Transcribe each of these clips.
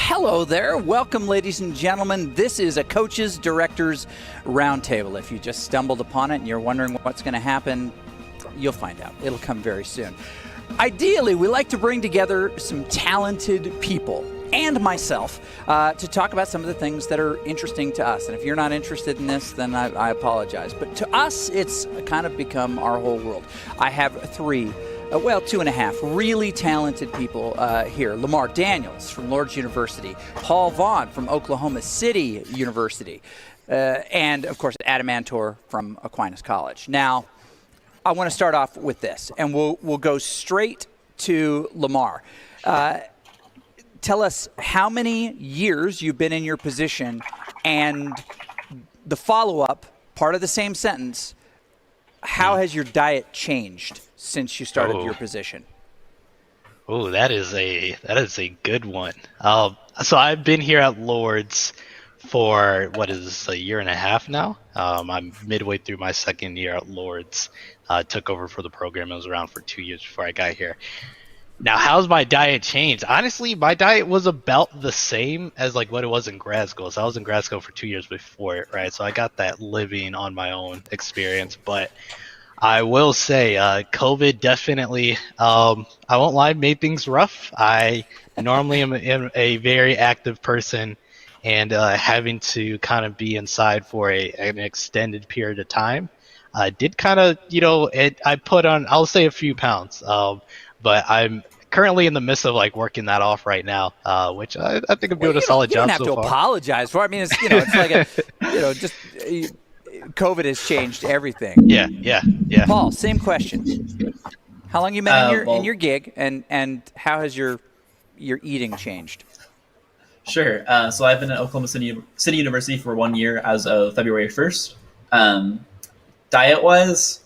hello there. Welcome, ladies and gentlemen. This is a Coaches Directors Roundtable. If you just stumbled upon it and you're wondering what's going to happen, you'll find out. It'll come very soon. Ideally, we like to bring together some talented people and myself to talk about some of the things that are interesting to us. And if you're not interested in this, then I apologize. But to us, it's kind of become our whole world. I have two and a half really talented people here. Lamar Daniles from Lord's University, Paul Vaughan from Oklahoma City University, and of course Adam Antor from Aquinas College. Now, I want to start off with this, and we'll go straight to Lamar. Tell us how many years you've been in your position, and the follow-up, part of the same sentence, how has your diet changed since you started your position? Oh, that is a good one. So I've been here at Lord's for a year and a half now. I'm midway through my second year at Lord's. Took over for the program. I was around for 2 years before I got here. Now, how's my diet changed? Honestly, my diet was about the same as like what it was in grad school. So I was in grad school for 2 years before it, right? So I got that living on my own experience. But I will say, COVID definitely, I won't lie, made things rough. I normally am a very active person, and having to kind of be inside for an extended period of time did kind of, I put on, I'll say a few pounds, but I'm currently in the midst of like working that off right now, which I think I'm doing a solid job so far. You don't have to apologize for it. I mean, it's like COVID has changed everything. Yeah. Paul, same question. How long you been in your gig, and how has your eating changed? Sure. So I've been at Oklahoma City University for 1 year as of February 1st. Diet-wise,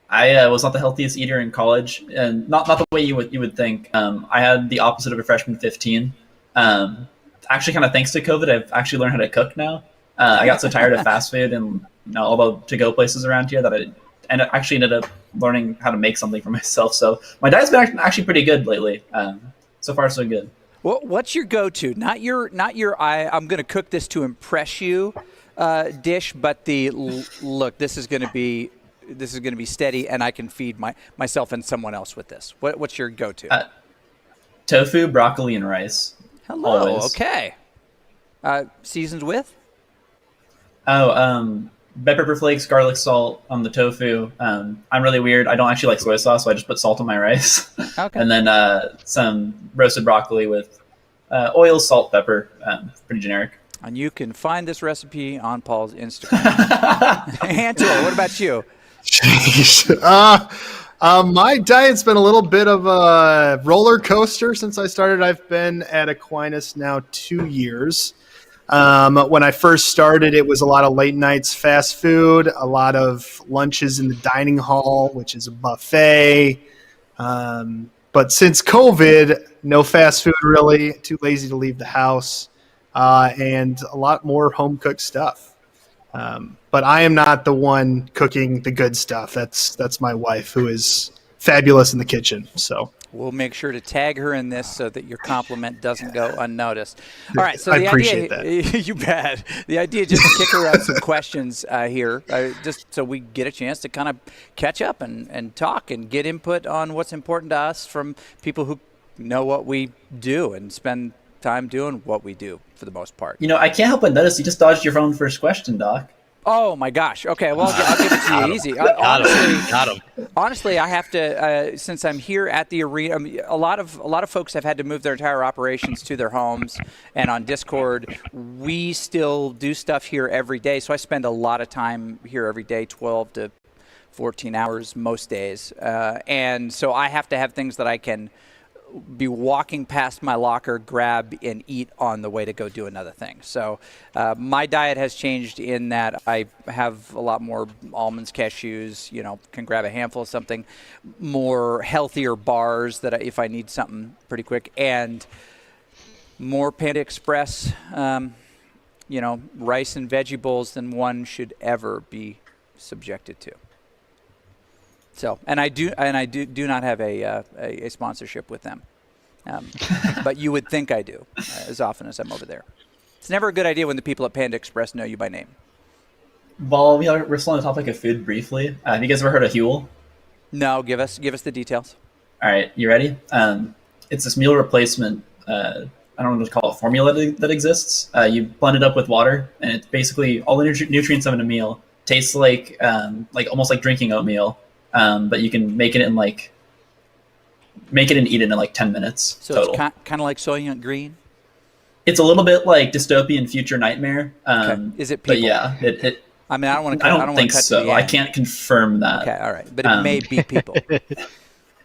I was not the healthiest eater in college, and not the way you would think. I had the opposite of a freshman 15. Actually, kind of thanks to COVID, I've actually learned how to cook now. I got so tired of fast food and all the to-go places around here that I ended up learning how to make something for myself. So my diet's been actually pretty good lately. So far, so good. Well, what's your go-to? Not your I'm going to cook this to impress you dish, but look, this is going to be steady, and I can feed myself and someone else with this. What's your go-to? Tofu, broccoli, and rice. Hello. Always. Okay. Seasoned with? Red pepper flakes, garlic salt on the tofu. I'm really weird. I don't actually like soy sauce, so I just put salt on my rice. Okay. And then some roasted broccoli with oil, salt, pepper. Pretty generic. And you can find this recipe on Paul's Instagram. Antor, what about you? Jeez. My diet's been a little bit of a roller coaster since I started. I've been at Aquinas now 2 years. When I first started, it was a lot of late nights fast food, a lot of lunches in the dining hall, which is a buffet. But since COVID, no fast food really, too lazy to leave the house, and a lot more home-cooked stuff. But I am not the one cooking the good stuff. That's my wife, who is fabulous in the kitchen. So we'll make sure to tag her in this so that your compliment doesn't go unnoticed. All right, so I the appreciate idea, that. You bet. The idea is just to kick around some questions here, just so we get a chance to kind of catch up and talk and get input on what's important to us from people who know what we do and spend time doing what we do for the most part. I can't help but notice you just dodged your own first question, Doc. Oh my gosh. Okay, well I'll give it to you easy. Got him. Honestly, I have to since I'm here at the arena. A lot of folks have had to move their entire operations to their homes, and on Discord, we still do stuff here every day. So I spend a lot of time here every day, 12 to 14 hours most days, and so I have to have things that I can be walking past my locker, grab and eat on the way to go do another thing. So my diet has changed in that I have a lot more almonds, cashews, can grab a handful of something, more healthier bars that if I need something pretty quick, and more Panda Express, rice and veggie bowls than one should ever be subjected to. So, and I do not have a sponsorship with them. But you would think I do as often as I'm over there. It's never a good idea when the people at Panda Express know you by name. While we're still on the topic of food briefly, have you guys ever heard of Huel? No, give us the details. All right, you ready? It's this meal replacement. I don't know what to call it. Formula that exists. You blend it up with water, and it's basically all the nutrients of in a meal. Tastes like almost like drinking oatmeal, but you can make it and eat it in like 10 minutes. So total. It's kind of like Soylent Green. It's a little bit like dystopian future nightmare. Okay. Is it people? But yeah, it I mean, I don't want to. I don't think so. I can't confirm that. Okay, all right, but it may be people.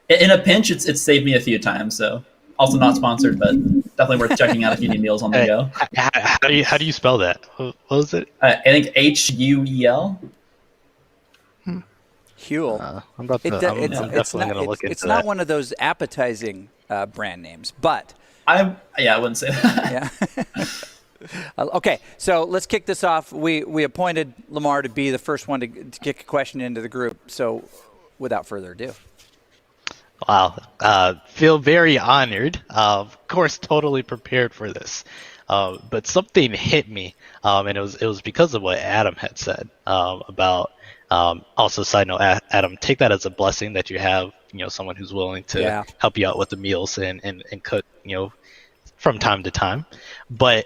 In a pinch, it's saved me a few times. So also not sponsored, but definitely worth checking out if you need meals on the go. How do you spell that? What was it? I think Huel. Huel. I'm definitely gonna look into that. It's not one of those appetizing brand names, but I wouldn't say that. yeah. Okay, so let's kick this off. We appointed Lamar to be the first one to kick a question into the group. So, without further ado. Wow, feel very honored. Of course, totally prepared for this. But something hit me, and it was because of what Adam had said about. Also, side note, Adam, take that as a blessing that you have, someone who's willing to help you out with the meals and cook, from time to time. But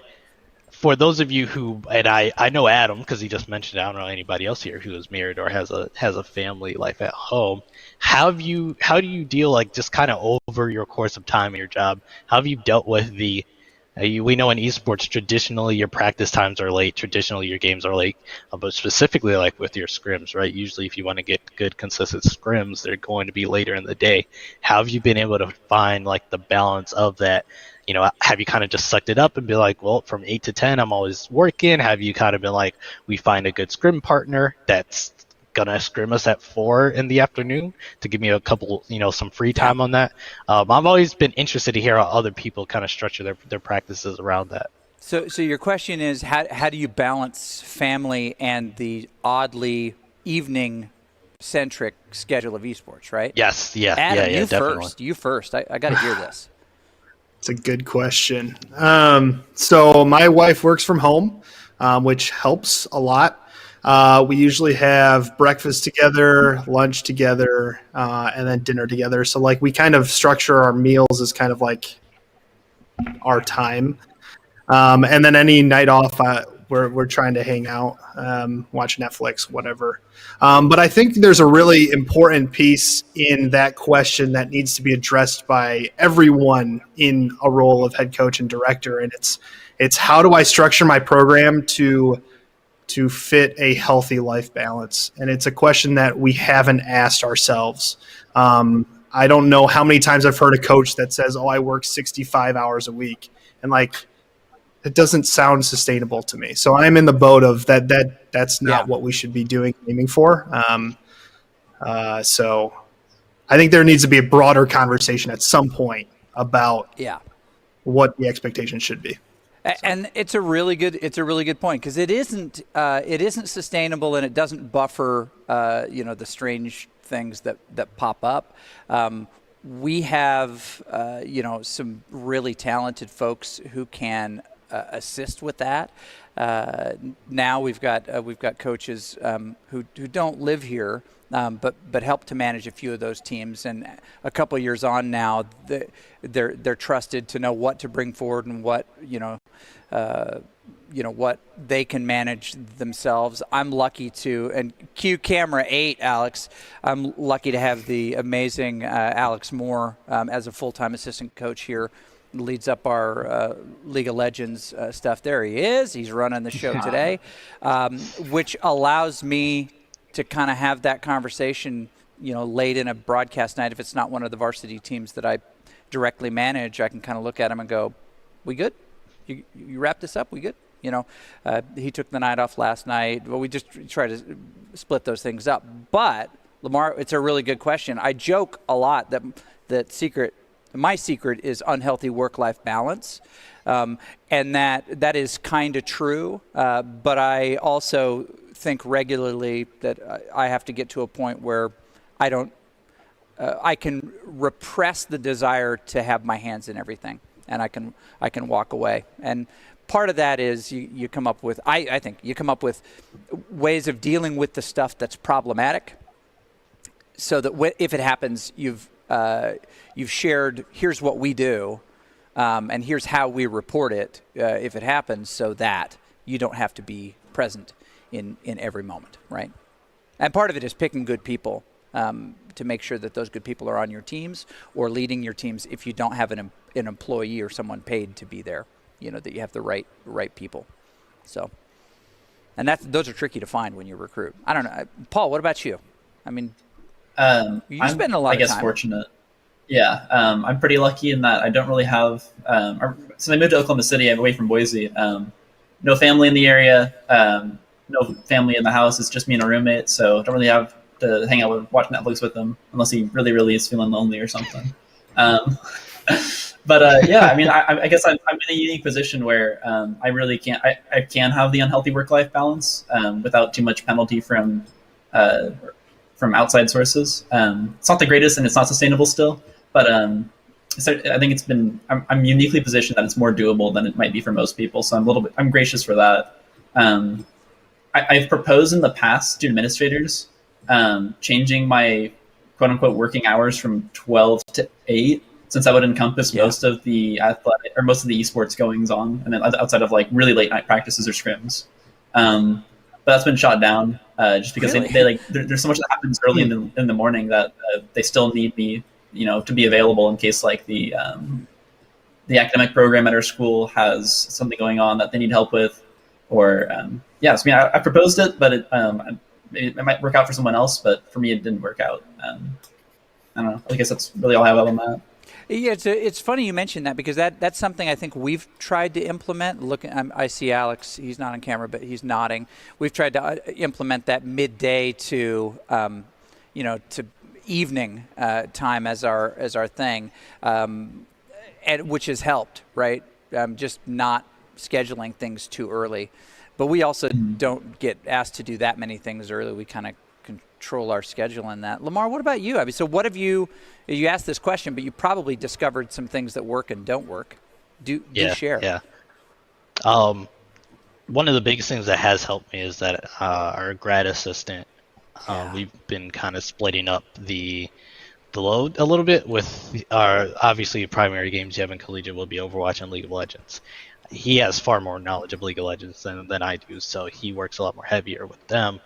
for those of you who, and I know Adam because he just mentioned, I don't know anybody else here who is married or has a family life at home. How do you deal, just kind of over your course of time in your job? How have you dealt with we know in esports, traditionally your practice times are late, traditionally your games are late, but specifically with your scrims, right? Usually if you want to get good, consistent scrims, they're going to be later in the day. How have you been able to find the balance of that? Have you kind of just sucked it up and be like, well, from 8 to 10, I'm always working? Have you kind of been like, we find a good scrim partner that's going to scrim us at 4 in the afternoon to give me a couple, some free time on that? I've always been interested to hear how other people kind of structure their practices around that. So your question is, how do you balance family and the oddly evening-centric schedule of esports, right? Yes, yeah. Adam, you definitely. You first. I got to hear this. It's a good question. So my wife works from home, which helps a lot. We usually have breakfast together, lunch together, and then dinner together. So we kind of structure our meals as kind of like our time. And then any night off, we're trying to hang out, watch Netflix, whatever. But I think there's a really important piece in that question that needs to be addressed by everyone in a role of head coach and director. And it's how do I structure my program to fit a healthy life balance? And it's a question that we haven't asked ourselves. I don't know how many times I've heard a coach that says, I work 65 hours a week. And it doesn't sound sustainable to me. So I'm in the boat of that's not what we should be doing, aiming for. So I think there needs to be a broader conversation at some point about what the expectations should be. And it's a really good point, because it isn't sustainable, and it doesn't buffer the strange things that pop up. We have some really talented folks who can assist with that. Now we've got coaches who don't live here, but help to manage a few of those teams. And a couple of years on now, they're trusted to know what to bring forward and what what they can manage themselves. I'm lucky to, and cue camera 8, Alex. I'm lucky to have the amazing Alex Moore as a full-time assistant coach here. Leads up our League of Legends stuff. There he is. He's running the show today, which allows me to kind of have that conversation, late in a broadcast night. If it's not one of the varsity teams that I directly manage, I can kind of look at him and go, "We good? You wrap this up? We good?" He took the night off last night. Well, we just try to split those things up. But Lamar, it's a really good question. I joke a lot that my secret is unhealthy work-life balance, and that is kind of true. But I also think regularly that I have to get to a point where I I can repress the desire to have my hands in everything, and I can walk away. And part of that is you come up with, I think you come up with ways of dealing with the stuff that's problematic, so that if it happens, you've shared, here's what we do, and here's how we report it if it happens, so that you don't have to be present in every moment, right? And part of it is picking good people to make sure that those good people are on your teams or leading your teams if you don't have an employee or someone paid to be there, that you have the right people. So, and those are tricky to find when you recruit. I don't know. Paul, what about you? I mean, you spend a lot of time. I guess fortunate. Yeah, I'm pretty lucky in that I don't really have. Since I moved to Oklahoma City, I'm away from Boise. No family in the area. No family in the house. It's just me and a roommate, so I don't really have to hang out with, watch Netflix with him, unless he really, really is feeling lonely or something. But yeah, I mean, I guess I'm in a unique position where I really can't. I can have the unhealthy work-life balance without too much penalty from outside sources. It's not the greatest, and it's not sustainable still. But I think I'm uniquely positioned that it's more doable than it might be for most people. So I'm gracious for that. I've proposed in the past to administrators changing my quote unquote working hours from 12 to 8, since that would encompass most of the athletic or most of the esports goings on, and then outside of like really late night practices or scrims. But that's been shot down just because really? There's so much that happens early in the morning that they still need me, to be available in case like the academic program at our school has something going on that they need help with, or I proposed it, but it might work out for someone else, but for me it didn't work out. I don't know. I guess that's really all I have on that. Yeah, it's funny you mentioned that, because that's something I think we've tried to implement. I see Alex; he's not on camera, but he's nodding. We've tried to implement that midday to, to evening time as our thing, and which has helped, right? Just not scheduling things too early, but we also don't get asked to do that many things early. We kind of control our schedule in that. Lamar, what about you? I mean, so what have you asked this question, but you probably discovered some things that work and don't work. Do share. Yeah. One of the biggest things that has helped me is that our grad assistant, we've been kind of splitting up the load a little bit with our, obviously, primary games you have in collegiate will be Overwatch and League of Legends. He has far more knowledge of League of Legends than I do, so he works a lot more heavier with them.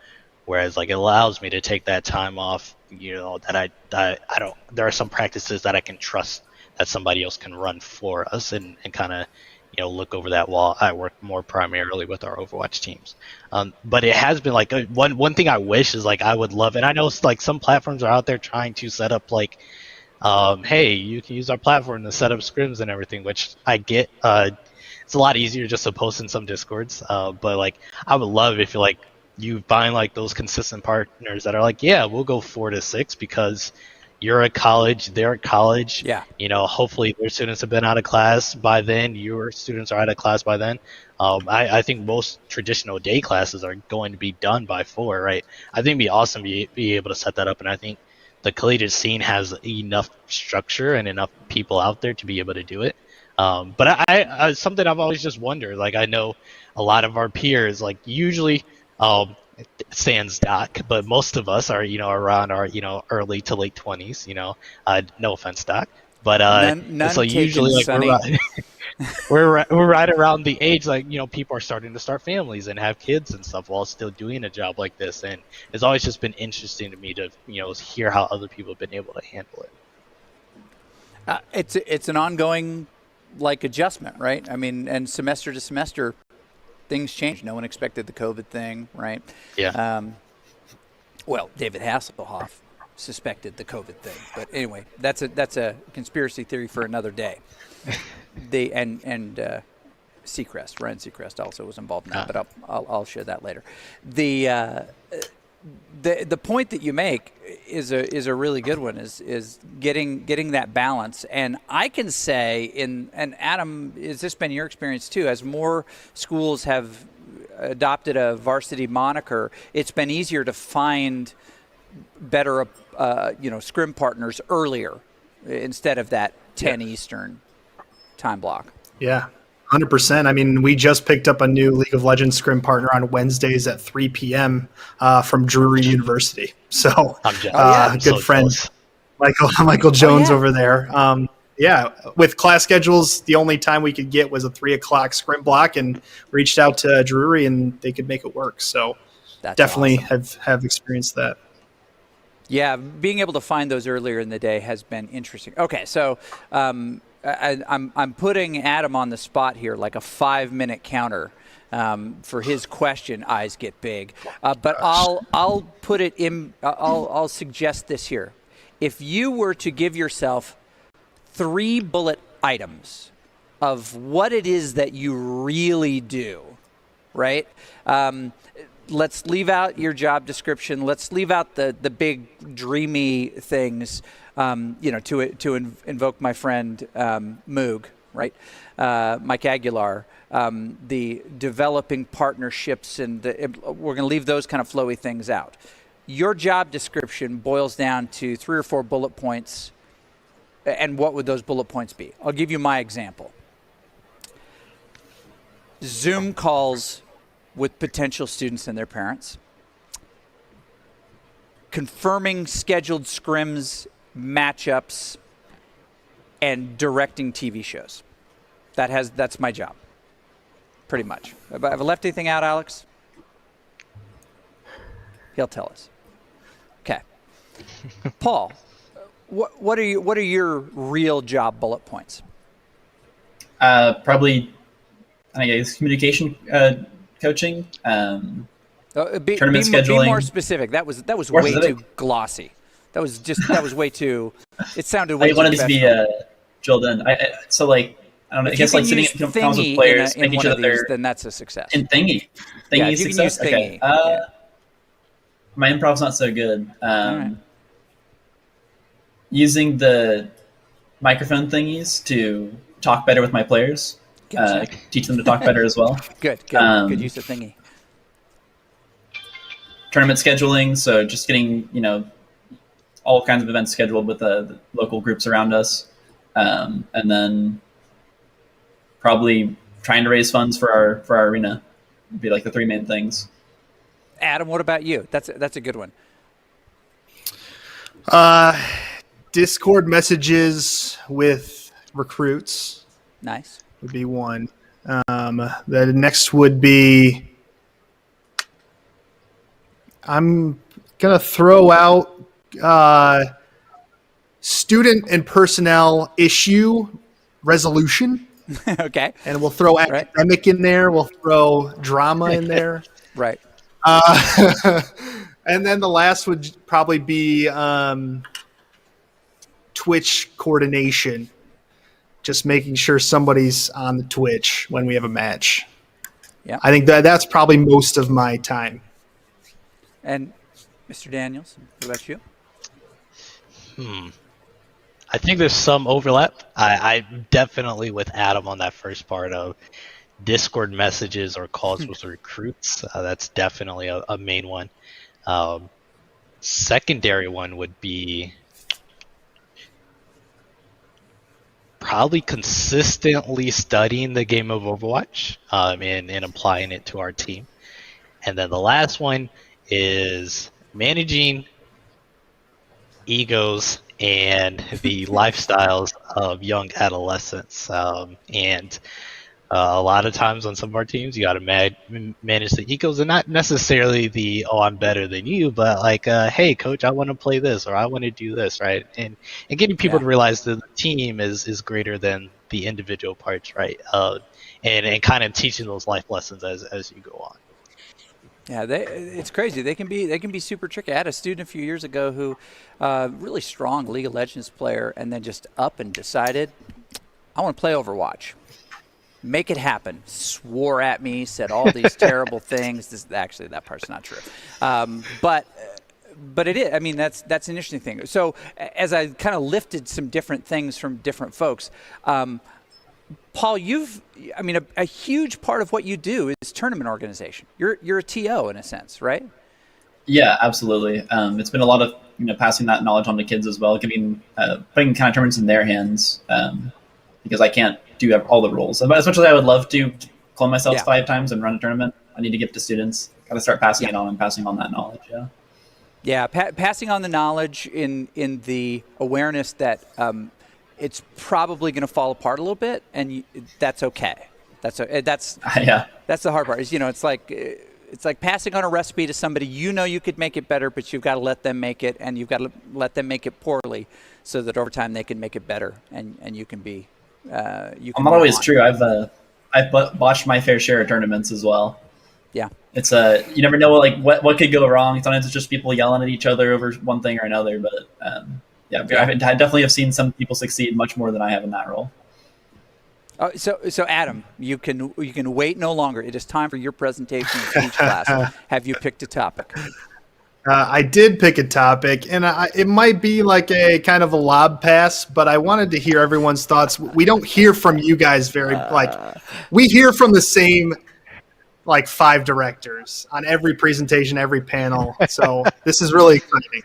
Whereas, like, it allows me to take that time off, that I don't. There are some practices that I can trust that somebody else can run for us and kind of, look over that while I work more primarily with our Overwatch teams. But it has been like one thing I wish is like I would love, and I know like some platforms are out there trying to set up like, hey, you can use our platform to set up scrims and everything, which I get. It's a lot easier just to post in some Discords, but like I would love if you find like those consistent partners that are like, yeah, we'll go 4 to 6 because you're at college, they're at college. Yeah. Hopefully their students have been out of class by then. Your students are out of class by then. I think most traditional day classes are going to be done by 4, right? I think it'd be awesome to be able to set that up. And I think the collegiate scene has enough structure and enough people out there to be able to do it. But I something I've always just wondered, like I know a lot of our peers, like usually, sans Doc, but most of us are, around our, early to late 20s, no offense, Doc, but, none so usually like we're right around the age, like, people are starting to start families and have kids and stuff while still doing a job like this. And it's always just been interesting to me to, hear how other people have been able to handle it. It's an ongoing adjustment, right? I mean, and semester to semester, things change. No one expected the COVID thing, right? Yeah. Well, David Hasselhoff suspected the COVID thing, but anyway, that's a conspiracy theory for another day. Ryan Seacrest also was involved in that, but I'll share that later. The point that you make is a really good one. Is getting that balance, and I can say and Adam, has this been your experience too? As more schools have adopted a varsity moniker, it's been easier to find better, scrim partners earlier instead of that 10 Eastern time block. Yeah, 100%. I mean, we just picked up a new League of Legends scrim partner on Wednesdays at 3 p.m. From Drury University. So, I'm jealous. good friend Michael Jones over there. With class schedules, the only time we could get was a 3 o'clock scrim block, and reached out to Drury, and they could make it work. So, That's definitely awesome. have experienced that. Yeah, being able to find those earlier in the day has been interesting. Okay, so I'm putting Adam on the spot here, like a 5-minute counter for his question. Eyes get big, but I'll put it in. I'll suggest this here. If you were to give yourself 3 bullet items of what it is that you really do, right? Let's leave out your job description. Let's leave out the big dreamy things, to invoke my friend Moog, right? Mike Aguilar, the developing partnerships, and we're going to leave those kind of flowy things out. Your job description boils down to 3 or 4 bullet points, and what would those bullet points be? I'll give you my example. Zoom calls with potential students and their parents, confirming scheduled scrims, matchups, and directing TV shows. That's my job, pretty much. Have I left anything out, Alex? He'll tell us. Okay, Paul, what are your real job bullet points? Probably, I guess, communication. Coaching, tournament scheduling. Be more specific. That was more way specific. too glossy. That was way too. It sounded way I too wanted to be drilled in. I don't know. I guess like sitting in conference with players, making sure that they're then that's a success. in thingy. Thingy is success. Okay. My improv's not so good. Right. Using the microphone thingies to talk better with my players. Teach them to talk better as well. Good use of thingy. Tournament scheduling, so just getting all kinds of events scheduled with the local groups around us, and then probably trying to raise funds for our arena would be like the 3 main things. Adam, what about you? That's a good one. Discord messages with recruits. Nice. Would be one. The next would be, I'm going to throw out student and personnel issue resolution. Okay. And we'll throw academic in there. We'll throw drama in there. Right. And then the last would probably be Twitch coordination. Just making sure somebody's on the Twitch when we have a match. Yeah, I think that's probably most of my time. And Mr. Daniles, what about you? I think there's some overlap. I'm definitely with Adam on that first part of Discord messages or calls with recruits. That's definitely a main one. Secondary one would be probably consistently studying the game of Overwatch and applying it to our team. And then the last one is managing egos and the lifestyles of young adolescents. And a lot of times on some of our teams, you got to manage the egos, and not necessarily the, oh, I'm better than you, but like, hey, coach, I want to play this, or I want to do this, right? And getting people to realize that the team is greater than the individual parts, right? And kind of teaching those life lessons as you go on. Yeah, it's crazy. They can be super tricky. I had a student a few years ago who, really strong League of Legends player, and then just up and decided, I want to play Overwatch. Make it happen. Swore at me, said all these terrible things. Actually, that part's not true. But it is. I mean, that's an interesting thing. So as I kind of lifted some different things from different folks, Paul, a huge part of what you do is tournament organization. You're a TO in a sense, right? Yeah, absolutely. It's been a lot of passing that knowledge on to kids as well, putting kind of tournaments in their hands, because I can't do all the rules. But as much as I would love to clone myself Yeah. 5 times and run a tournament, I need to give it to students. Got to start passing Yeah. it on and passing on that knowledge. Yeah. Yeah, passing on the knowledge in the awareness that it's probably going to fall apart a little bit, and that's okay. That's Yeah. that's the hard part. Is it's like passing on a recipe to somebody you could make it better, but you've got to let them make it, and you've got to let them make it poorly, so that over time they can make it better, and you can be you can. I'm not move always on. true. I've botched my fair share of tournaments as well. Yeah. It's you never know what could go wrong. Sometimes it's just people yelling at each other over one thing or another. But yeah, I definitely have seen some people succeed much more than I have in that role. So Adam, you can wait no longer. It is time for your presentation and speech class. Have you picked a topic? I did pick a topic, and it might be like a kind of a lob pass, but I wanted to hear everyone's thoughts. We don't hear from you guys we hear from the same 5 directors on every presentation, every panel. So this is really exciting.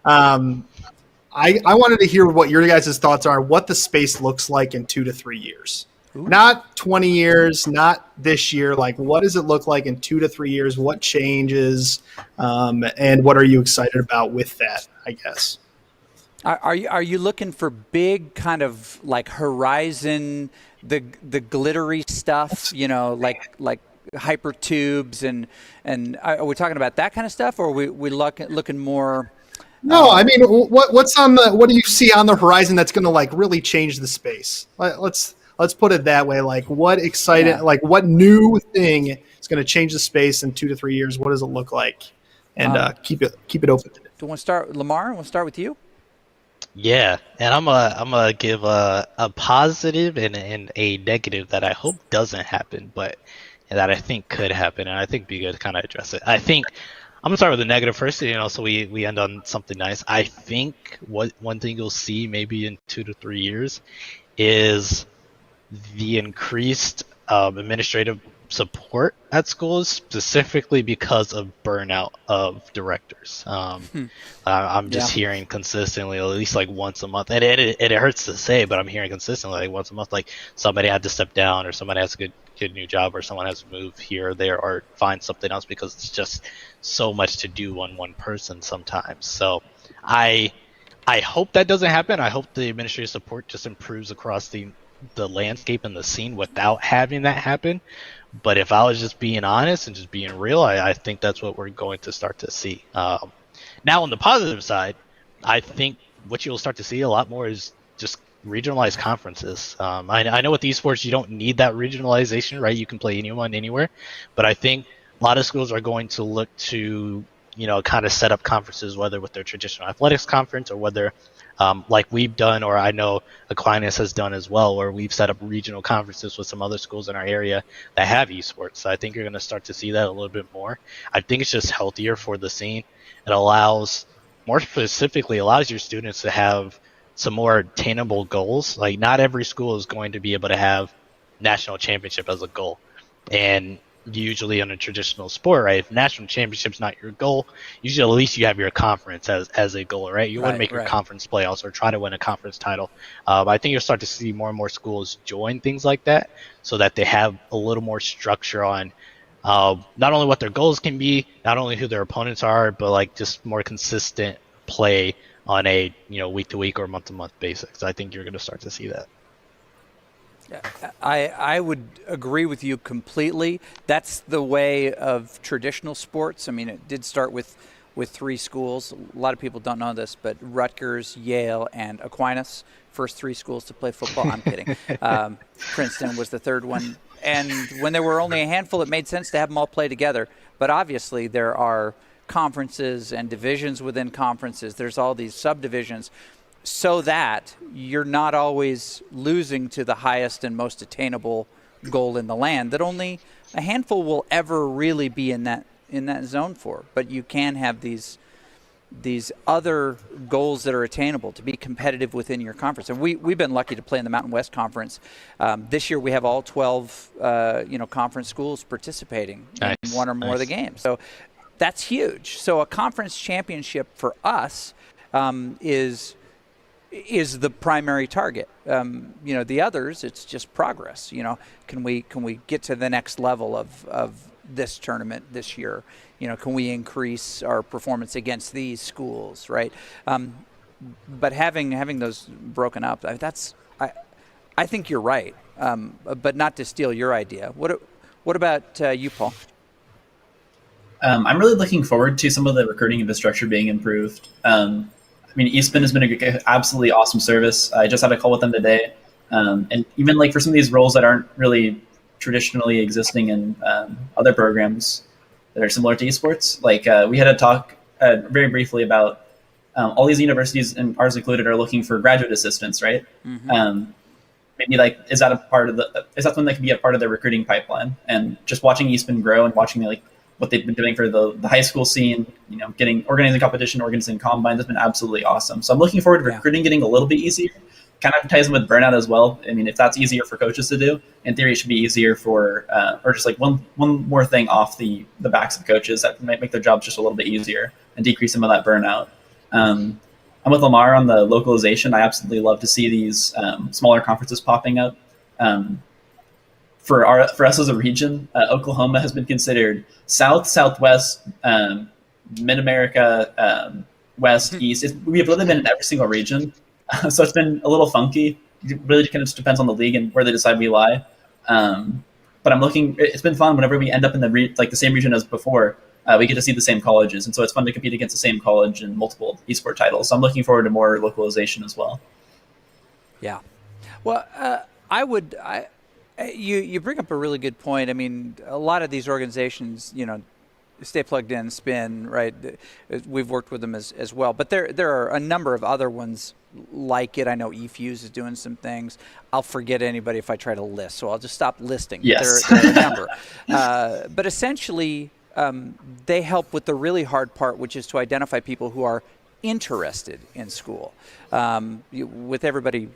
I wanted to hear what your guys' thoughts are, what the space looks like in 2 to 3 years. Ooh. Not 20 years, not this year. What does it look like in 2 to 3 years? What changes? And what are you excited about with that, I guess? Are you looking for big kind of horizon, the glittery stuff, like hypertubes and are we talking about that kind of stuff, or are we looking more? No, I mean, what do you see on the horizon that's going to really change the space? Let's put it that way. What exciting, what new thing is going to change the space in 2 to 3 years? What does it look like? And keep it open. Do you want to start, Lamar? We'll start with you. Yeah, and I'm gonna give a positive and a negative that I hope doesn't happen, but that I think could happen, and I think be good to kind of address it. I think I'm gonna start with the negative first, so we end on something nice. I think one thing you'll see maybe in 2 to 3 years is the increased administrative support at schools, specifically because of burnout of directors. I'm just hearing consistently, at least once a month, and it hurts to say, but I'm hearing consistently once a month, somebody had to step down, or somebody has to get a new job, or someone has to move here or there, or find something else, because it's just so much to do on one person sometimes. So I hope that doesn't happen. I hope the administrative support just improves across the landscape and the scene without having that happen. But if I was just being honest and just being real, I think that's what we're going to start to see. Now, on the positive side, I think what you'll start to see a lot more is just regionalized conferences. I know with esports, you don't need that regionalization, right? You can play anyone, anywhere. But I think a lot of schools are going to look to, kind of set up conferences, whether with their traditional athletics conference or whether like we've done, or I know Aquinas has done as well, where we've set up regional conferences with some other schools in our area that have esports. So I think you're going to start to see that a little bit more. I think it's just healthier for the scene. It allows your students to have some more attainable goals. Not every school is going to be able to have national championship as a goal. And usually in a traditional sport, right, if national championship's not your goal, usually at least you have your conference as a goal, right? You want to make your conference playoffs or try to win a conference title. I think you'll start to see more and more schools join things like that, so that they have a little more structure on not only what their goals can be, not only who their opponents are, but just more consistent play on a week to week or month to month basis. So I think you're going to start to see that. I would agree with you completely. That's the way of traditional sports. I mean, it did start with 3 schools. A lot of people don't know this, but Rutgers, Yale, and Aquinas, first 3 schools to play football. I'm kidding. Princeton was the 3rd one. And when there were only a handful, it made sense to have them all play together. But obviously there are conferences and divisions within conferences. There's all these subdivisions, so that you're not always losing to the highest and most attainable goal in the land that only a handful will ever really be in that zone for. But you can have these other goals that are attainable to be competitive within your conference. And we've been lucky to play in the Mountain West Conference. This year we have all 12 conference schools participating in one or more of the games. So that's huge. So a conference championship for us is the primary target. The others, it's just progress. Can we get to the next level of this tournament this year? Can we increase our performance against these schools, right? But having those broken up, I think you're right. But not to steal your idea. What about you, Paul? I'm really looking forward to some of the recruiting infrastructure being improved. Eastman has been an absolutely awesome service. I just had a call with them today. And even like for some of these roles that aren't really traditionally existing in other programs that are similar to esports, like we had a talk very briefly about all these universities, and ours included, are looking for graduate assistants, right? Mm-hmm. Maybe like is that something that can be a part of their recruiting pipeline? And just watching Eastman grow and watching what they've been doing for the high school scene, organizing competition, organizing combines has been absolutely awesome. So I'm looking forward to recruiting getting a little bit easier. Kind of ties in with burnout as well. If that's easier for coaches to do, in theory, it should be easier for, or just like one more thing off the backs of coaches that might make their jobs just a little bit easier and decrease some of that burnout. I'm with Lamar on the localization. I absolutely love to see these smaller conferences popping up. For us as a region, Oklahoma has been considered South, Southwest, Mid-America, West, East. We've really been in every single region. So it's been a little funky. It really kind of just depends on the league and where they decide we lie. But it's been fun whenever we end up in the same region as before. We get to see the same colleges. And so it's fun to compete against the same college in multiple esport titles. So I'm looking forward to more localization as well. Yeah. Well, you bring up a really good point. A lot of these organizations, stay plugged in, spin, right? We've worked with them as well. But there are a number of other ones like it. I know eFuse is doing some things. I'll forget anybody if I try to list, so I'll just stop listing. Yes. There are a number. But essentially, they help with the really hard part, which is to identify people who are interested in school. With everybody,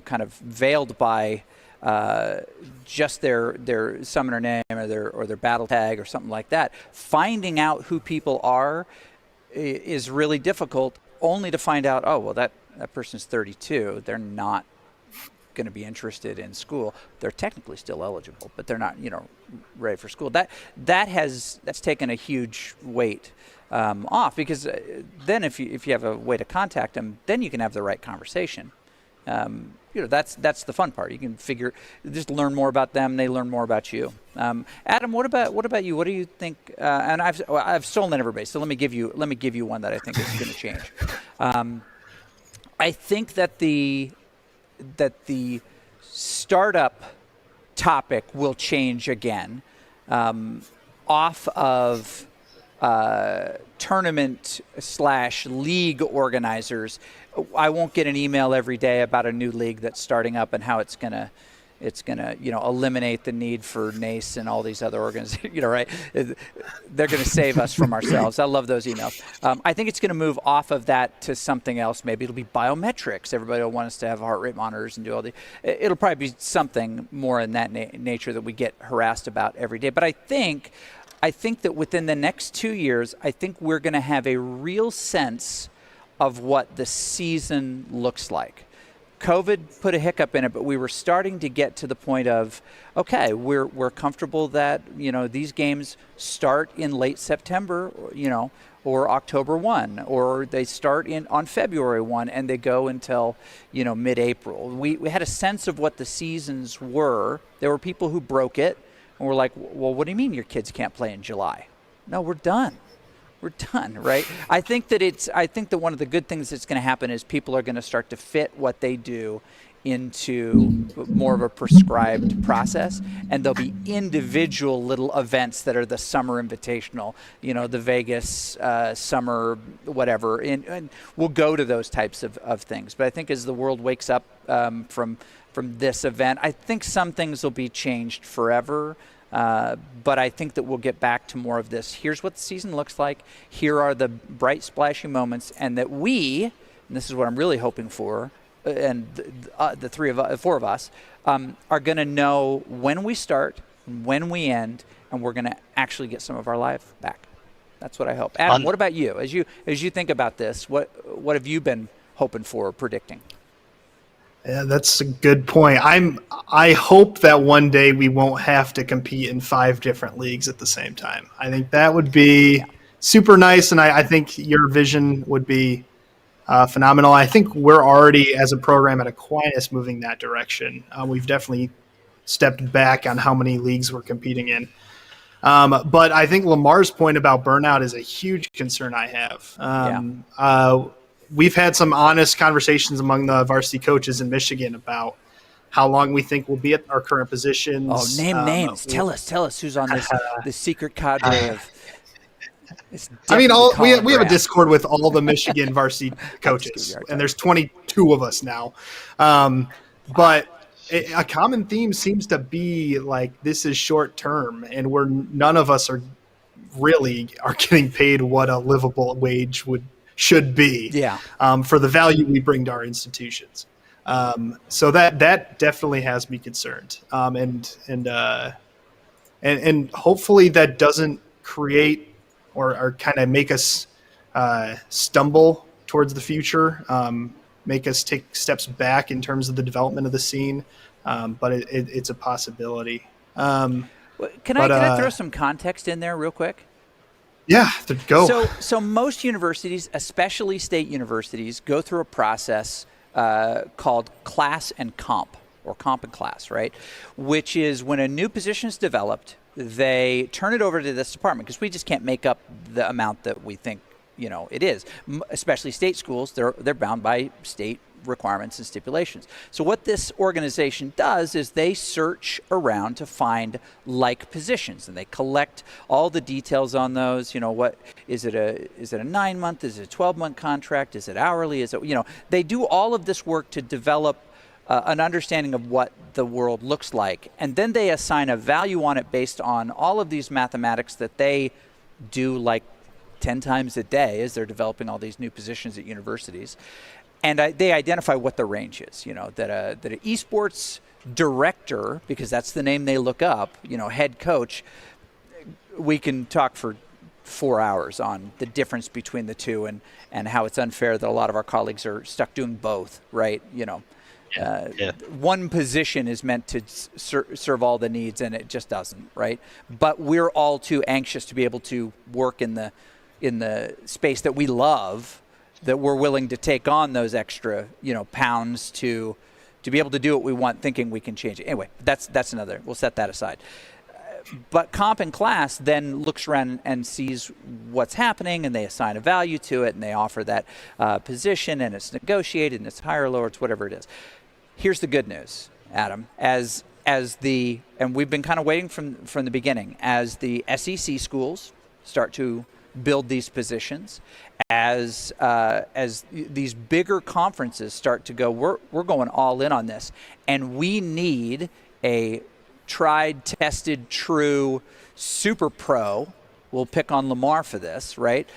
kind of veiled by just their summoner name or their battle tag or something like that. Finding out who people are is really difficult, only to find out, oh, well, that person's 32. They're not going to be interested in school. They're technically still eligible, but they're not, ready for school. That's taken a huge weight off, because then if you have a way to contact them, then you can have the right conversation. That's the fun part. You can just learn more about them. They learn more about you. Adam, what about you? What do you think? And I've stolen everybody, so let me give you one that I think is going to change. I think that the startup topic will change again, off of tournament / league organizers. I won't get an email every day about a new league that's starting up and how it's gonna eliminate the need for NACE and all these other organizations. Right? They're gonna save us from ourselves. I love those emails. I think it's gonna move off of that to something else. Maybe it'll be biometrics. Everybody will want us to have heart rate monitors and do all the. It'll probably be something more in that nature that we get harassed about every day. But I think that within the next 2 years, I think we're going to have a real sense of what the season looks like. COVID put a hiccup in it, but we were starting to get to the point of, okay, we're comfortable that, these games start in late September, or October 1, or they start on February 1 and they go until, mid-April. We had a sense of what the seasons were. There were people who broke it. And we're like, well, what do you mean your kids can't play in July? No, we're done. We're done, right? I think that one of the good things that's going to happen is people are going to start to fit what they do into more of a prescribed process, and there'll be individual little events that are the summer invitational, the Vegas summer whatever, and we'll go to those types of things. But I think as the world wakes up from this event, I think some things will be changed forever. But I think that we'll get back to more of this. Here's what the season looks like. Here are the bright, splashy moments, and that and this is what I'm really hoping for, and the four of us, are going to know when we start, when we end, and we're going to actually get some of our life back. That's what I hope. Adam, what about you? As you think about this, what have you been hoping for or predicting? Yeah, that's a good point. I hope that one day we won't have to compete in 5 different leagues at the same time. I think that would be super nice, and I think your vision would be phenomenal. I think we're already, as a program at Aquinas, moving that direction. We've definitely stepped back on how many leagues we're competing in. But I think Lamar's point about burnout is a huge concern I have. We've had some honest conversations among the varsity coaches in Michigan about how long we think we'll be at our current positions. Oh, name names. Tell us who's on this secret cadre of. I mean, we have a Discord with all the Michigan varsity coaches, and there's 22 of us now. But a common theme seems to be like this is short term, and none of us are getting paid what a livable wage should be. For the value we bring to our institutions. So that definitely has me concerned. And hopefully that doesn't create or kind of make us stumble towards the future, make us take steps back in terms of the development of the scene. But it's a possibility. Can I throw some context in there real quick? Yeah, go. So most universities, especially state universities, go through a process called class and comp, or comp and class, right? Which is when a new position is developed, they turn it over to this department because we just can't make up the amount that we think it is. Especially state schools, they're bound by state requirements and stipulations. So what this organization does is they search around to find like positions, and they collect all the details on those. What is it a 9-month? Is it a 12-month contract? Is it hourly? Is it they do all of this work to develop an understanding of what the world looks like, and then they assign a value on it based on all of these mathematics that they do like 10 times a day as they're developing all these new positions at universities. And they identify what the range is, that an esports director, because that's the name they look up, head coach. We can talk for 4 hours on the difference between the two and how it's unfair that a lot of our colleagues are stuck doing both, right? One position is meant to serve all the needs, and it just doesn't, right? But we're all too anxious to be able to work in the space that we love, that we're willing to take on those extra, pounds to be able to do what we want, thinking we can change it. Anyway, that's another. We'll set that aside. But comp and class then looks around and sees what's happening, and they assign a value to it, and they offer that position, and it's negotiated, and it's higher or lower, it's whatever it is. Here's the good news, Adam. And we've been kind of waiting from the beginning, as the SEC schools start to build these positions, as these bigger conferences start to go, we're going all in on this, and we need a tried, tested, true super pro. We'll pick on Lamar for this, right?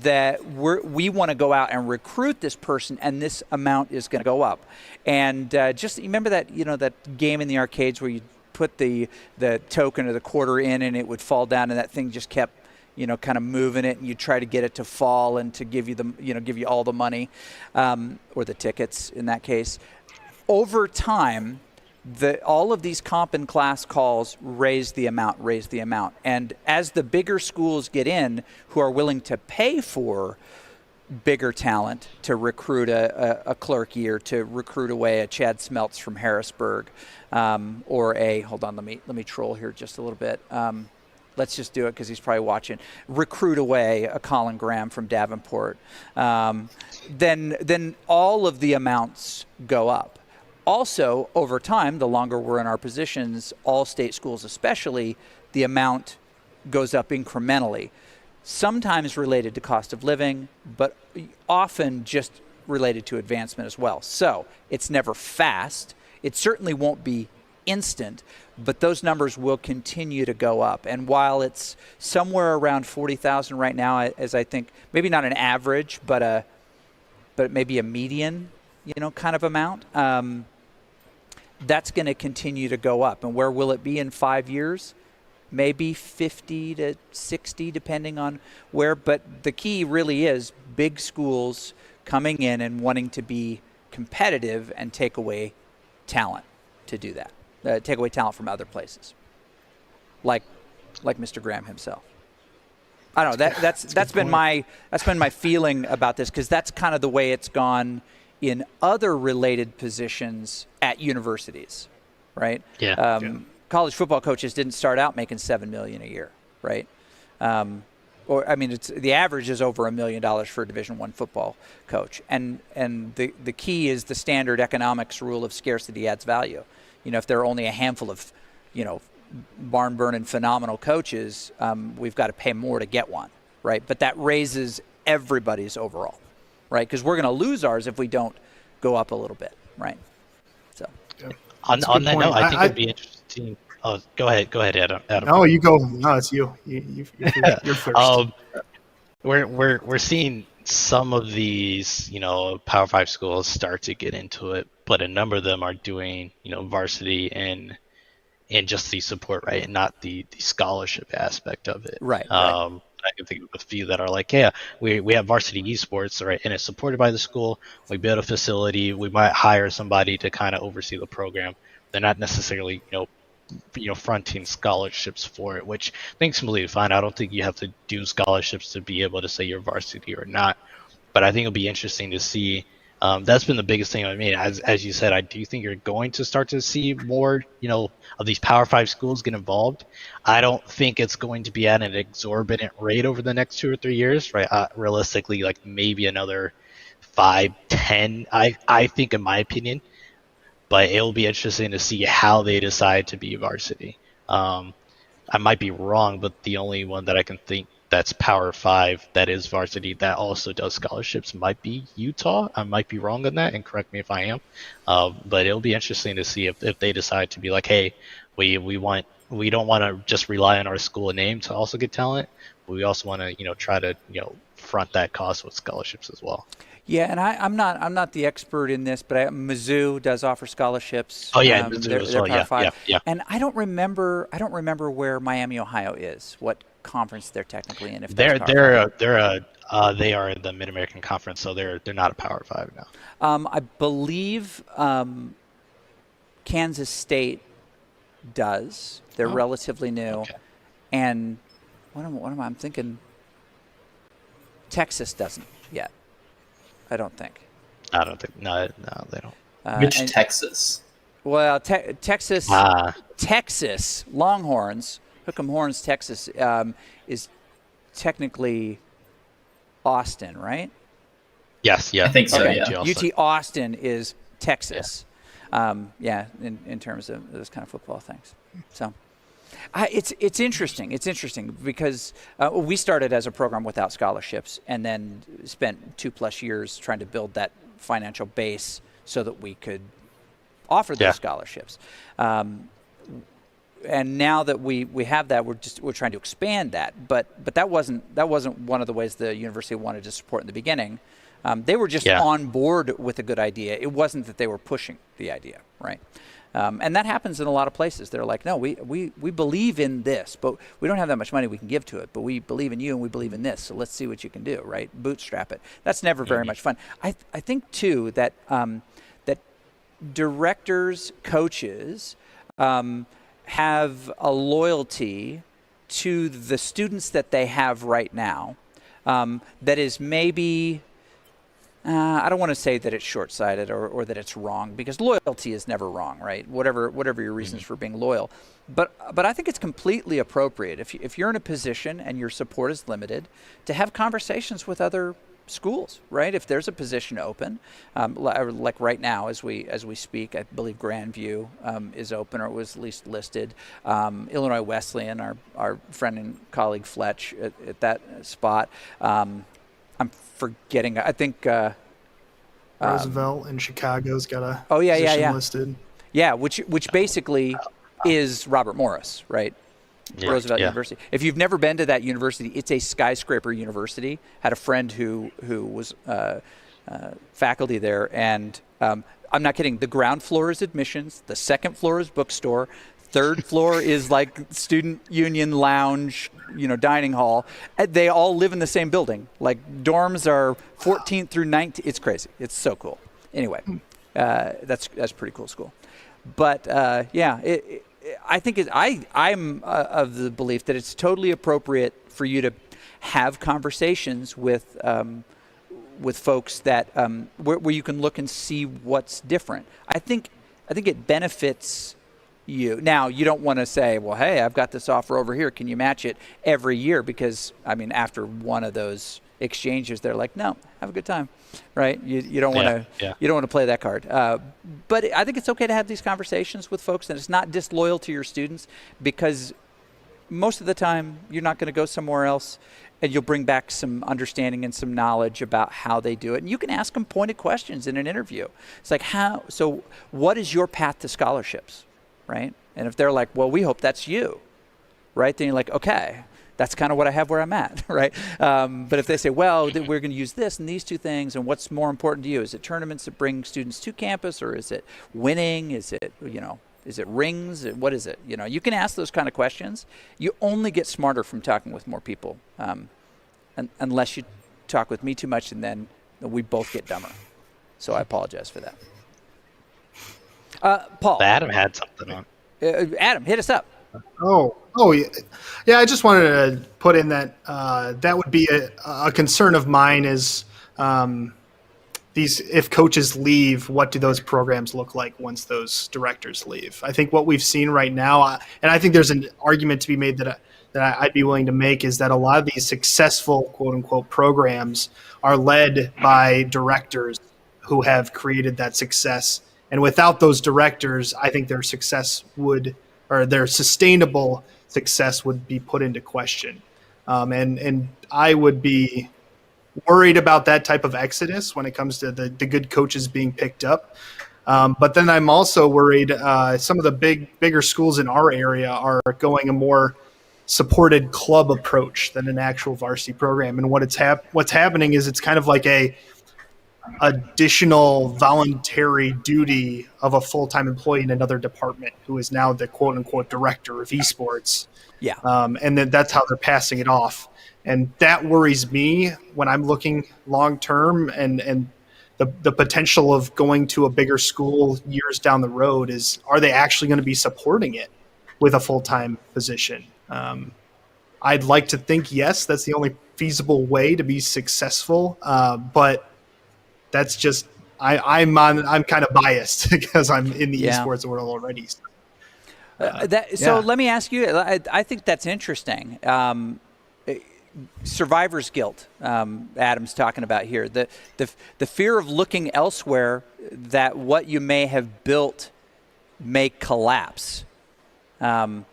That we want to go out and recruit this person, and this amount is going to go up. And just remember that that game in the arcades where you put the token or the quarter in, and it would fall down, and that thing just kept kind of moving it, and you try to get it to fall and to give you give you all the money, or the tickets in that case. Over time, all of these comp and class calls raise the amount. And as the bigger schools get in, who are willing to pay for bigger talent to recruit a Clerky, or to recruit away a Chad Smeltz from Harrisburg, or hold on, let me troll here just a little bit. Let's just do it because he's probably watching. Recruit away a Colin Graham from Davenport. Then all of the amounts go up. Also, over time, the longer we're in our positions, all state schools especially, the amount goes up incrementally. Sometimes related to cost of living, but often just related to advancement as well. So it's never fast. It certainly won't be instant, but those numbers will continue to go up. And while it's somewhere around 40,000 right now, as I think, maybe not an average, but maybe a median, kind of amount, that's going to continue to go up. And where will it be in 5 years? maybe 50 to 60, depending on where. But the key really is big schools coming in and wanting to be competitive and take away talent to do that. Take away talent from other places, like Mr. Graham himself. I don't know. That's been my feeling about this, because that's kind of the way it's gone in other related positions at universities, right? College football coaches didn't start out making $7 million a year, right? The average is over $1 million for a Division I football coach, and the key is the standard economics rule of scarcity adds value. If there are only a handful of, barn burning phenomenal coaches, we've got to pay more to get one, right? But that raises everybody's overall, right? Because we're going to lose ours if we don't go up a little bit, right? So on that note, I think it'd be interesting. Oh, go ahead, Adam. No, you go. No, it's you. You're first. We're seeing some of these, Power 5 schools start to get into it, but a number of them are doing, varsity and just the support, right, and not the scholarship aspect of it. Right. I can think of a few that are like, yeah, we have varsity esports, right, and it's supported by the school. We build a facility. We might hire somebody to kind of oversee the program. They're not necessarily, fronting scholarships for it, which I think is completely fine. I don't think you have to do scholarships to be able to say you're varsity or not. But I think it'll be interesting to see. That's been the biggest thing I mean. As you said, I do think you're going to start to see more, of these Power 5 schools get involved. I don't think it's going to be at an exorbitant rate over the next 2 or 3 years, right? Realistically, like maybe another 5, 10, I think, in my opinion. But it'll be interesting to see how they decide to be varsity. I might be wrong, but the only one that I can think that's Power 5 that is varsity that also does scholarships might be Utah. I might be wrong on that, and correct me if I am. But it'll be interesting to see if they decide to be like, hey, we don't want to just rely on our school name to also get talent, but we also want to try to front that cost with scholarships as well. Yeah, and I'm not the expert in this, but Mizzou does offer scholarships. Oh yeah, Mizzou as well. Yeah. And I don't remember where Miami, Ohio is. What conference they're technically in? If they are in the Mid American Conference, so they're not a Power 5 now. I believe Kansas State does. They're relatively new, and what am I thinking? Texas doesn't yet. I don't think. No, they don't. Which Texas? Well, Texas Longhorns, Hook'em Horns, Texas is technically Austin, right? Yes, yeah. I think so. Okay. Yeah. UT Austin is Texas. In terms of those kind of football things. So. It's interesting. It's interesting because we started as a program without scholarships, and then spent 2+ years trying to build that financial base so that we could offer those scholarships. And now that we have that, we're trying to expand that. But that wasn't one of the ways the university wanted to support in the beginning. They were just on board with a good idea. It wasn't that they were pushing the idea, right? And that happens in a lot of places. They're like, no, we believe in this, but we don't have that much money we can give to it. But we believe in you and we believe in this. So let's see what you can do, right? Bootstrap it. That's never very much fun. I think too that that directors, coaches have a loyalty to the students that they have right now that is maybe. I don't want to say that it's short-sighted or that it's wrong, because loyalty is never wrong, right? Whatever your reasons for being loyal, but I think it's completely appropriate if you're in a position and your support is limited to have conversations with other schools, right? If there's a position open, like right now as we speak, I believe Grandview is open, or it was at least listed. Illinois Wesleyan, our friend and colleague Fletch at that spot. I'm forgetting. I think Roosevelt in Chicago's got a position listed. Yeah, which basically is Robert Morris, right? Yeah, Roosevelt University. If you've never been to that university, it's a skyscraper university. Had a friend who was faculty there, and I'm not kidding. The ground floor is admissions. The second floor is bookstore. Third floor is like student union lounge, dining hall. They all live in the same building. Like dorms are 14th through 19th. It's crazy. It's so cool. Anyway, that's pretty cool school. But I think I'm of the belief that it's totally appropriate for you to have conversations with folks that where you can look and see what's different. I think it benefits you. Now, you don't want to say, well, hey, I've got this offer over here. Can you match it every year? Because, after one of those exchanges, they're like, no, have a good time, right? You don't want to you don't want to play that card. But I think it's okay to have these conversations with folks, and it's not disloyal to your students, because most of the time you're not going to go somewhere else, and you'll bring back some understanding and some knowledge about how they do it. And you can ask them pointed questions in an interview. It's like, so what is your path to scholarships? Right? And if they're like, well, we hope that's you, right? Then you're like, okay, that's kind of what I have where I'm at, right? But if they say, well, we're going to use this and these two things, and what's more important to you? Is it tournaments that bring students to campus, or is it winning? Is it, is it rings? What is it? You can ask those kind of questions. You only get smarter from talking with more people, unless you talk with me too much, and then we both get dumber. So I apologize for that. Paul. Adam had something on. Adam, hit us up. Oh, yeah. I just wanted to put in that that would be a concern of mine is if coaches leave, what do those programs look like once those directors leave? I think what we've seen right now, and I think there's an argument to be made that I'd be willing to make, is that a lot of these successful quote unquote programs are led by directors who have created that success. And without those directors, I think their their sustainable success would be put into question. And I would be worried about that type of exodus when it comes to the good coaches being picked up. But then I'm also worried some of the bigger schools in our area are going a more supported club approach than an actual varsity program. And what's happening is it's kind of like a additional voluntary duty of a full-time employee in another department who is now the quote-unquote director of esports. Yeah. And then that's how they're passing it off. And that worries me when I'm looking long-term, and the potential of going to a bigger school years down the road is, are they actually going to be supporting it with a full-time position? I'd like to think, yes, that's the only feasible way to be successful. But that's just I'm kind of biased because I'm in the esports world already. So let me ask you. I think that's interesting. Survivor's guilt. Adam's talking about here. The fear of looking elsewhere, that what you may have built may collapse. That's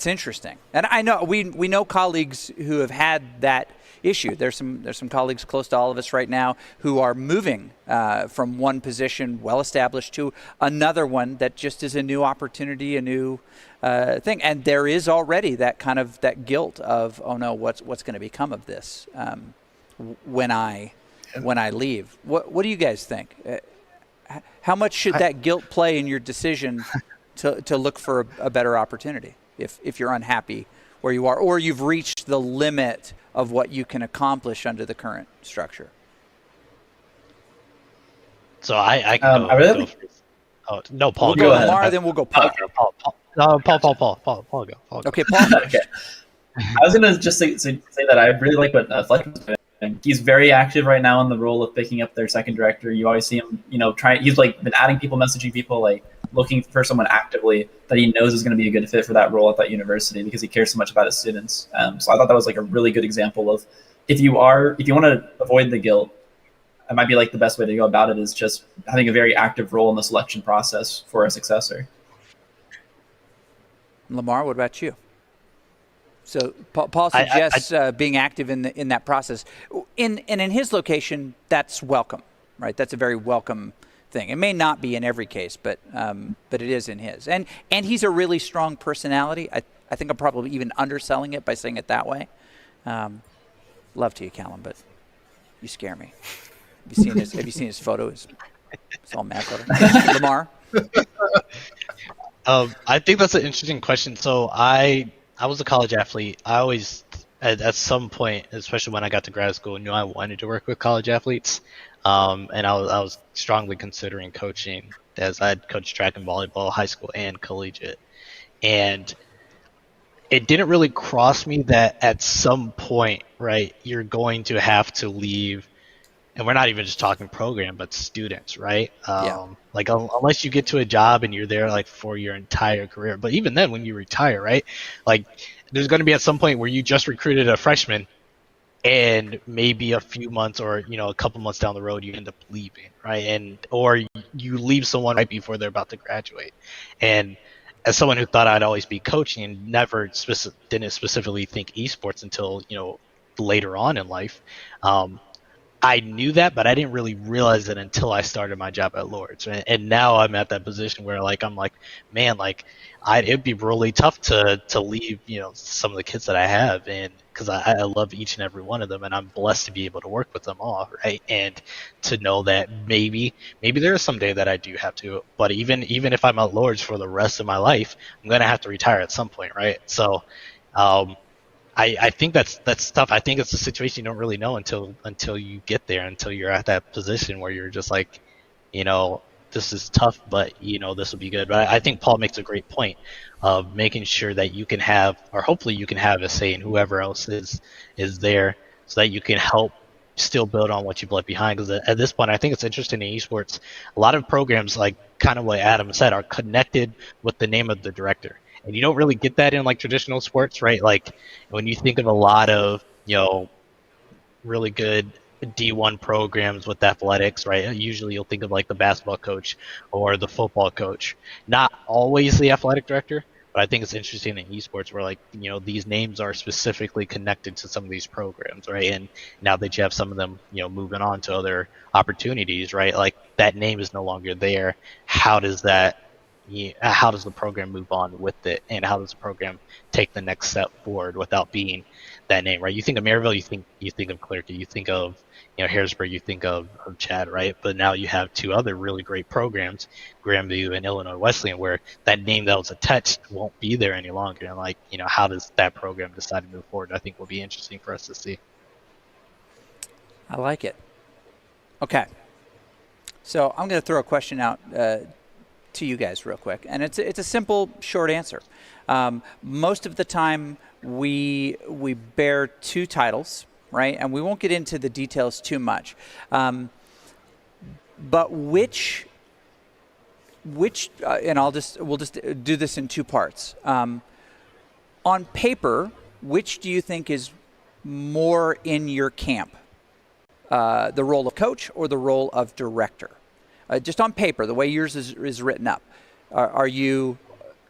interesting. And I know we know colleagues who have had that issue. There's some colleagues close to all of us right now who are moving from one position well established to another one that just is a new opportunity, a new thing. And there is already that kind of that guilt of, oh no, what's going to become of this when I leave? What do you guys think? How much should that guilt play in your decision to look for a better opportunity if you're unhappy where you are, or you've reached the limit of what you can accomplish under the current structure? So I can go. Oh no, Paul. We'll go Lamar, then we'll go Paul. Paul. No, Paul. Paul go. Okay, Paul. Okay. I was gonna just say that I really like what Fletcher was doing. He's very active right now in the role of picking up their second director. You always see him, he's been adding people, messaging people, looking for someone actively that he knows is going to be a good fit for that role at that university because he cares so much about his students. So I thought that was a really good example of if you want to avoid the guilt, it might be the best way to go about it is just having a very active role in the selection process for a successor. Lamar, what about you? So Paul suggests being active in that process. In his location, that's welcome, right? That's a very welcome thing. It may not be in every case, but it is in his. And he's a really strong personality. I think I'm probably even underselling it by saying it that way. Love to you, Callum, but you scare me. Have you seen his photo? It's all mad photo. Lamar? I think that's an interesting question. So I was a college athlete. I always at some point, especially when I got to grad school, knew I wanted to work with college athletes. And I was strongly considering coaching, as I had coached track and volleyball, high school and collegiate. And it didn't really cross me that at some point, right, you're going to have to leave, and we're not even just talking program, but students, right? Yeah. Like unless you get to a job and you're there like for your entire career. But even then, when you retire, right, like there's going to be at some point where you just recruited a freshman, and maybe a few months or a couple months down the road you end up leaving, right? And or you leave someone right before they're about to graduate. And as someone who thought I'd always be coaching and never didn't specifically think esports until later on in life, I knew that, but I didn't really realize it until I started my job at Lords. And now I'm at that position where I'm like, man, like it'd be really tough to leave, some of the kids that I have, and because I love each and every one of them, and I'm blessed to be able to work with them all, right? And to know that maybe there is someday that I do have to, but even if I'm at Lords for the rest of my life, I'm gonna have to retire at some point, right? So, I think that's tough. I think it's a situation you don't really know until you get there, until you're at that position where you're just like, this is tough, but this will be good. But I think Paul makes a great point of making sure that you can have, or hopefully you can have, a say in whoever else is there, so that you can help still build on what you've left behind. Because at this point, I think it's interesting in esports. A lot of programs, like kind of what Adam said, are connected with the name of the director. And you don't really get that in like traditional sports, right? Like when you think of a lot of, really good D1 programs with athletics, right? Usually you'll think of like the basketball coach or the football coach, not always the athletic director. But I think it's interesting in esports where these names are specifically connected to some of these programs, right? And now that you have some of them, moving on to other opportunities, right? Like that name is no longer there. How does the program move on with it, and how does the program take the next step forward without being that name, right? You think of Maryville, you think of Clerke, you think of Harrisburg, you think of Chad, right? But now you have two other really great programs, Grandview and Illinois Wesleyan, where that name that was attached won't be there any longer. And how does that program decide to move forward? I think will be interesting for us to see. I like it. Okay, so I'm going to throw a question out to you guys real quick, and it's a simple, short answer. Most of the time, we bear two titles, right? And we won't get into the details too much. But which and we'll just do this in two parts. On paper, which do you think is more in your camp? The role of coach or the role of director? Just on paper, the way yours is written up.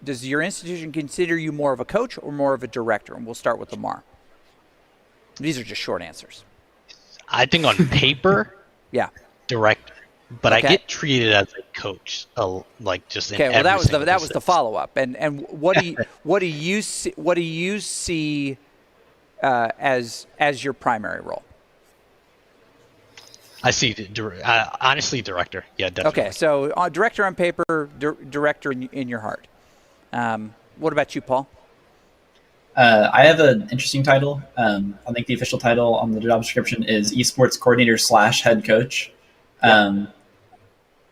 Does your institution consider you more of a coach or more of a director? And we'll start with Lamar. These are just short answers. I think on paper, yeah, director. But okay. I get treated as a coach, like just in okay. Well, that was the follow up. And what do you see as your primary role? I see, honestly, director. Yeah, definitely. Okay, so director on paper, director in your heart. What about you, Paul? I have an interesting title. I think the official title on the job description is esports coordinator / head coach. I'm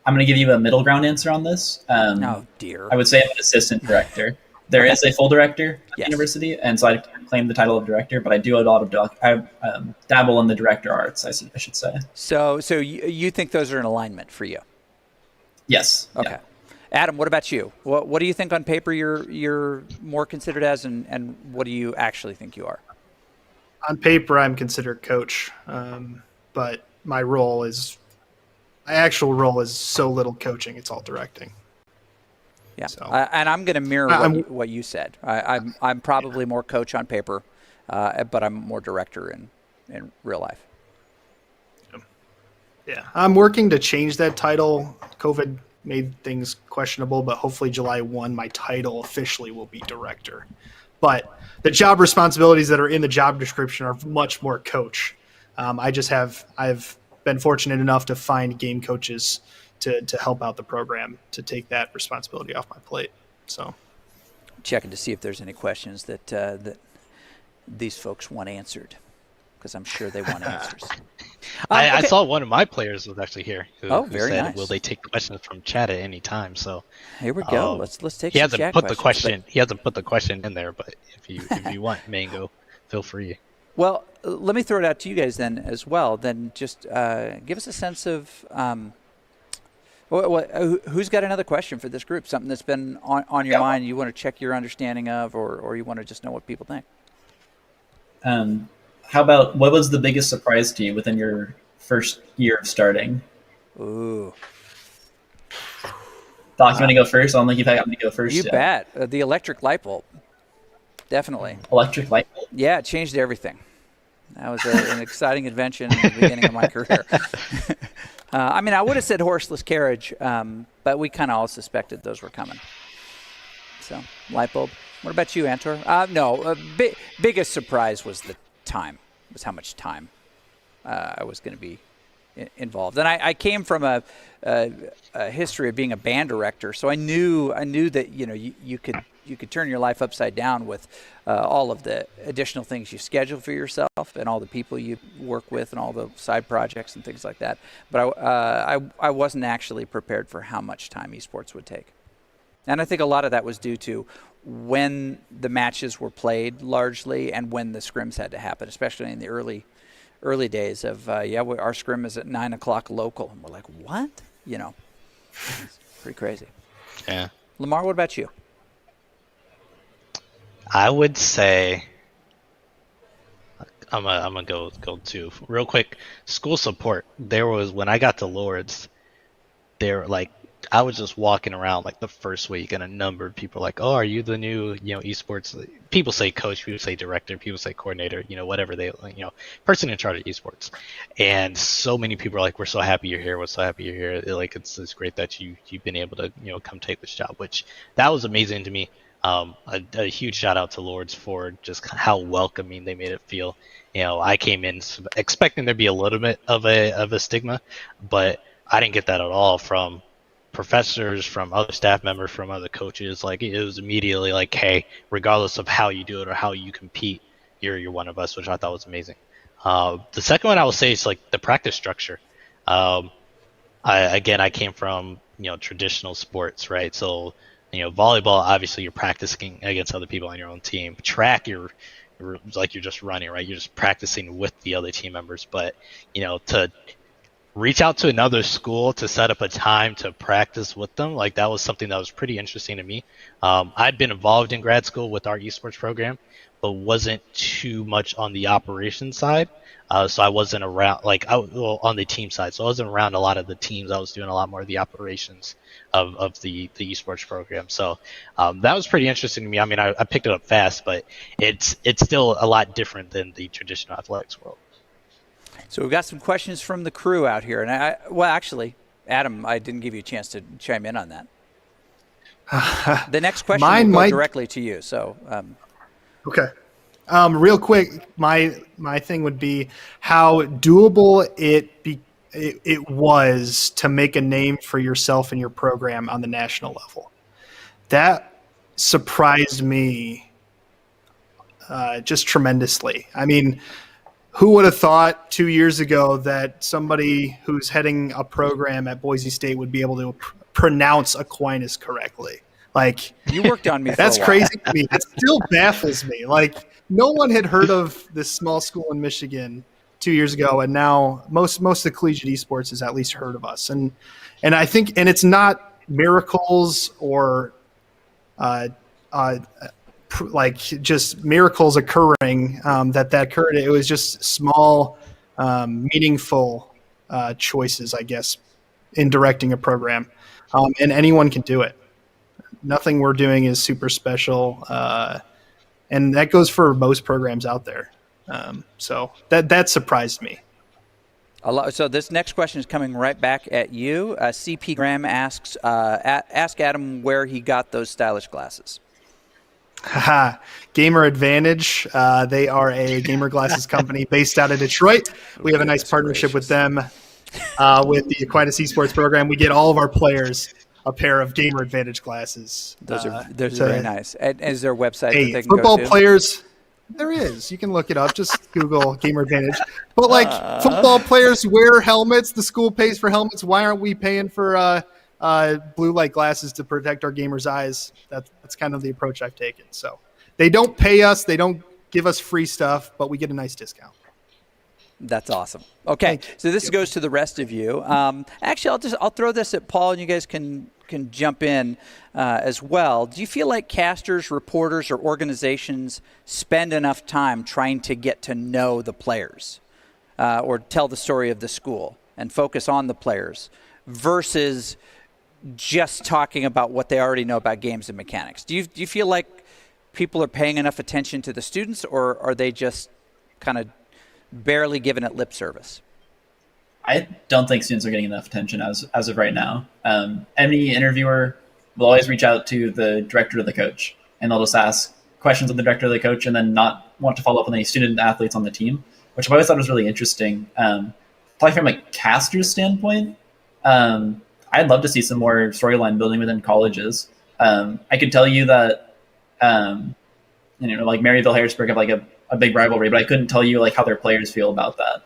going to give you a middle ground answer on this. Oh, dear. I would say I'm an assistant director. There is a full director at the university, and so I claim the title of director, but I do a lot of I dabble in the director arts, I should say. So you think those are in alignment for you? Yes. Okay. Yeah. Adam, what about you? What do you think on paper you're more considered as, and what do you actually think you are? On paper, I'm considered coach, but my actual role is so little coaching; it's all directing. Yeah, so. And I'm going to mirror what you said. I'm probably more coach on paper, but I'm more director in real life. Yeah, I'm working to change that title. COVID made things questionable, but hopefully July 1, my title officially will be director. But the job responsibilities that are in the job description are much more coach. I've been fortunate enough to find game coaches to help out the program to take that responsibility off my plate. So Checking to see if there's any questions that these folks want answered, because I'm sure they want answers. I saw one of my players was actually here who very said, nice. "Will they take questions from chat at any time?" So Here we go. Let's take. he some hasn't chat put the questions, question. He hasn't put the question in there, but if you want, Mango, feel free. Well, let me throw it out to you guys then as well. Then just give us a sense of who's got another question for this group, something that's been on your mind, you want to check your understanding of, or you want to just know what people think. How about, what was the biggest surprise to you within your first year of starting? Ooh. Doc, you want to go first? I don't think you've had me go first You yet. bet. The electric light bulb. Definitely. Electric light bulb? Yeah, it changed everything. That was an exciting invention in the beginning of my career. I mean, I would have said horseless carriage, but we kind of all suspected those were coming. So, light bulb. What about you, Antor? No, biggest surprise was the time, was how much time I was going to be involved. And I came from a history of being a band director, so I knew that you could turn your life upside down with all of the additional things you schedule for yourself and all the people you work with and all the side projects and things like that. But I wasn't actually prepared for how much time esports would take. And I think a lot of that was due to when the matches were played largely and when the scrims had to happen, especially in the early days of, our scrim is at 9 o'clock local. And we're like, what? It's pretty crazy. Yeah. Lamar, what about you? I would say I'm gonna go to real quick. School support. There was, when I got to Lords, there like I was just walking around like the first week, and a number of people were like, "Oh, are you the new esports?" People say coach, people say director, people say coordinator, whatever they person in charge of esports. And so many people are like, "We're so happy you're here. We're so happy you're here. Like it's great that you've been able to come take this job," which that was amazing to me. A huge shout out to Lords for just how welcoming they made it feel. I came in expecting there to be a little bit of a stigma, but I didn't get that at all from professors, from other staff members, from other coaches. Like it was immediately like, hey, regardless of how you do it or how you compete, you're one of us, which I thought was amazing. The second one I will say is like the practice structure. I came from traditional sports, right? So volleyball, obviously you're practicing against other people on your own team. Track, you're just running, right? You're just practicing with the other team members. But to reach out to another school to set up a time to practice with them, like that was something that was pretty interesting to me. I'd been involved in grad school with our esports program, but wasn't too much on the operations side. So I wasn't around, on the team side. So I wasn't around a lot of the teams. I was doing a lot more of the operations of the esports program. So that was pretty interesting to me. I mean, I picked it up fast, but it's still a lot different than the traditional athletics world. So we've got some questions from the crew out here. And actually, Adam, I didn't give you a chance to chime in on that. The next question will go directly to you. So, okay. Real quick, my thing would be how doable it was to make a name for yourself and your program on the national level. That surprised me just tremendously. I mean, who would have thought 2 years ago that somebody who's heading a program at Boise State would be able to pronounce Aquinas correctly? Like, you worked on me. That's crazy to me. That still baffles me. Like, no one had heard of this small school in Michigan 2 years ago, and now most of the collegiate esports has at least heard of us. And I think, and it's not miracles or like just miracles occurring that occurred. It was just small, meaningful choices, I guess, in directing a program, and anyone can do it. Nothing we're doing is super special, and that goes for most programs out there. So that surprised me. A lot. So this next question is coming right back at you. CP Graham asks, ask Adam where he got those stylish glasses. Gamer Advantage. They are a gamer glasses company based out of Detroit. We have a nice partnership with them with the Aquinas Esports program. We get all of our players a pair of Gamer Advantage glasses. Those are very nice. And is there a website that they can football go to? players, there is. You can look it up. Just Google Gamer Advantage. But like football players wear helmets. The school pays for helmets. Why aren't we paying for blue light glasses to protect our gamers' eyes? That's kind of the approach I've taken. So they don't pay us. They don't give us free stuff, but we get a nice discount. That's awesome. Okay, so this goes to the rest of you. Actually, I'll throw this at Paul, and you guys can jump in as well. Do you feel like casters, reporters, or organizations spend enough time trying to get to know the players or tell the story of the school and focus on the players versus just talking about what they already know about games and mechanics? Do you feel like people are paying enough attention to the students, or are they just kind of barely giving it lip service? I don't think students are getting enough attention as of right now. Any interviewer will always reach out to the director or the coach, and they'll just ask questions of the director or the coach and then not want to follow up with any student athletes on the team, which I've always thought was really interesting. Probably from a caster's standpoint, I'd love to see some more storyline building within colleges. I could tell you that, like Maryville, Harrisburg have like a big rivalry, but I couldn't tell you like how their players feel about that.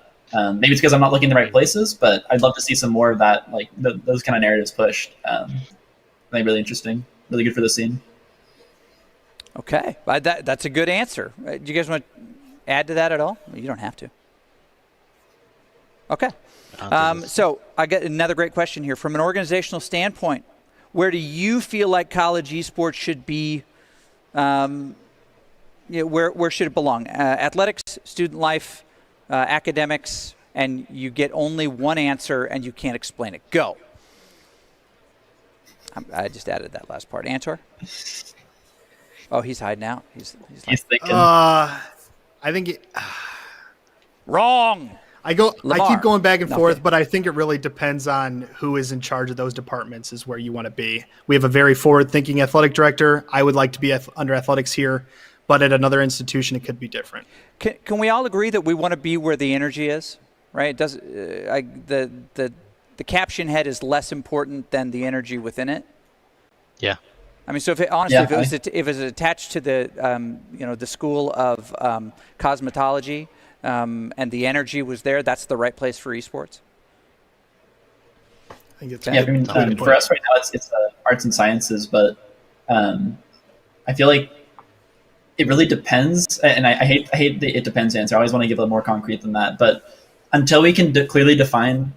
Maybe it's because I'm not looking in the right places, but I'd love to see some more of that, like those kind of narratives pushed. I think really interesting, really good for the scene. Okay, that's a good answer. Do you guys want to add to that at all? You don't have to. Okay. So I got another great question here. From an organizational standpoint, where do you feel like college esports should be? Where should it belong? Athletics, student life, academics, and you get only one answer and you can't explain it. Go. I just added that last part. Antor? Oh, he's hiding out. He's thinking. I think wrong. Lamar. I keep going back and forth, but I think it really depends on who is in charge of those departments is where you want to be. We have a very forward-thinking athletic director. I would like to be under athletics here, but at another institution, it could be different. Can we all agree that we want to be where the energy is, right? It does. The caption head is less important than the energy within it. Yeah. I mean, so if it was attached to the the school of cosmetology and the energy was there, that's the right place for esports. I think it's for us right now, it's arts and sciences, but I feel like it really depends, and I hate the "it depends" answer. I always want to give a more concrete than that, but until we can clearly define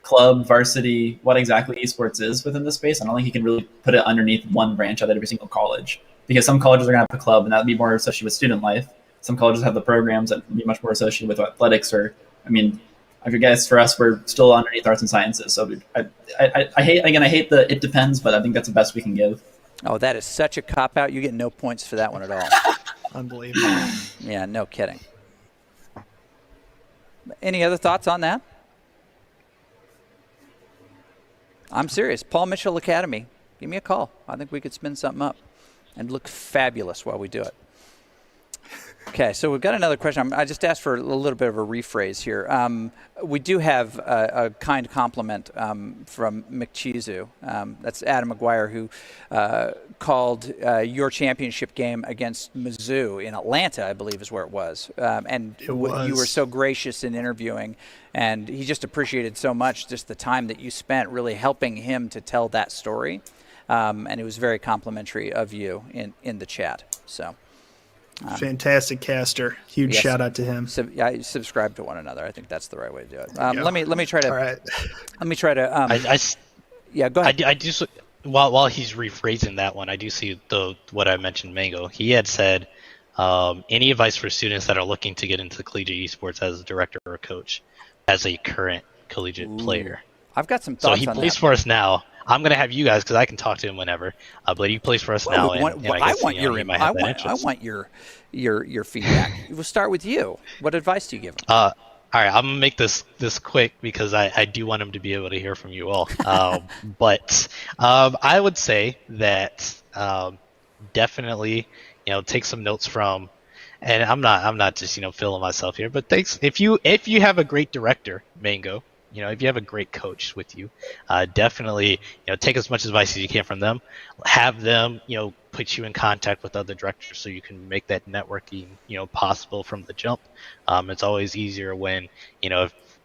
club, varsity, what exactly esports is within the space, I don't think you can really put it underneath one branch of every single college, because some colleges are going to have a club, and that would be more associated with student life. Some colleges have the programs that would be much more associated with athletics, or, I mean, I guess for us, we're still underneath arts and sciences. So I hate the "it depends," but I think that's the best we can give. Oh, that is such a cop-out. You get no points for that one at all. Unbelievable. Yeah, no kidding. Any other thoughts on that? I'm serious. Paul Mitchell Academy. Give me a call. I think we could spin something up and look fabulous while we do it. Okay, so we've got another question. I just asked for a little bit of a rephrase here. We do have a kind compliment from McCheezu. That's Adam McGuire, who called your championship game against Mizzou in Atlanta, I believe is where it was. And it was. You were so gracious in interviewing, and he just appreciated so much just the time that you spent really helping him to tell that story. And it was very complimentary of you in the chat. So. Fantastic caster. Huge shout out to him. Subscribe to one another. I think that's the right way to do it. Let me try to. All right. Let me try to. Go ahead. I do. While he's rephrasing that one, I do see what I mentioned. Mango. He had said, any advice for students that are looking to get into collegiate esports as a director or a coach, as a current collegiate player. I've got some thoughts on that. So he plays for us now. I'm going to have you guys because I can talk to him whenever. But he plays for us now. I want your feedback. We'll start with you. What advice do you give him? All right, I'm gonna make this quick because I do want him to be able to hear from you all. But I would say that definitely take some notes from. And I'm not just feeling myself here, but if you have a great director, Mango, if you have a great coach with you, definitely, take as much advice as you can from them. Have them, put you in contact with other directors so you can make that networking, possible from the jump. It's always easier when,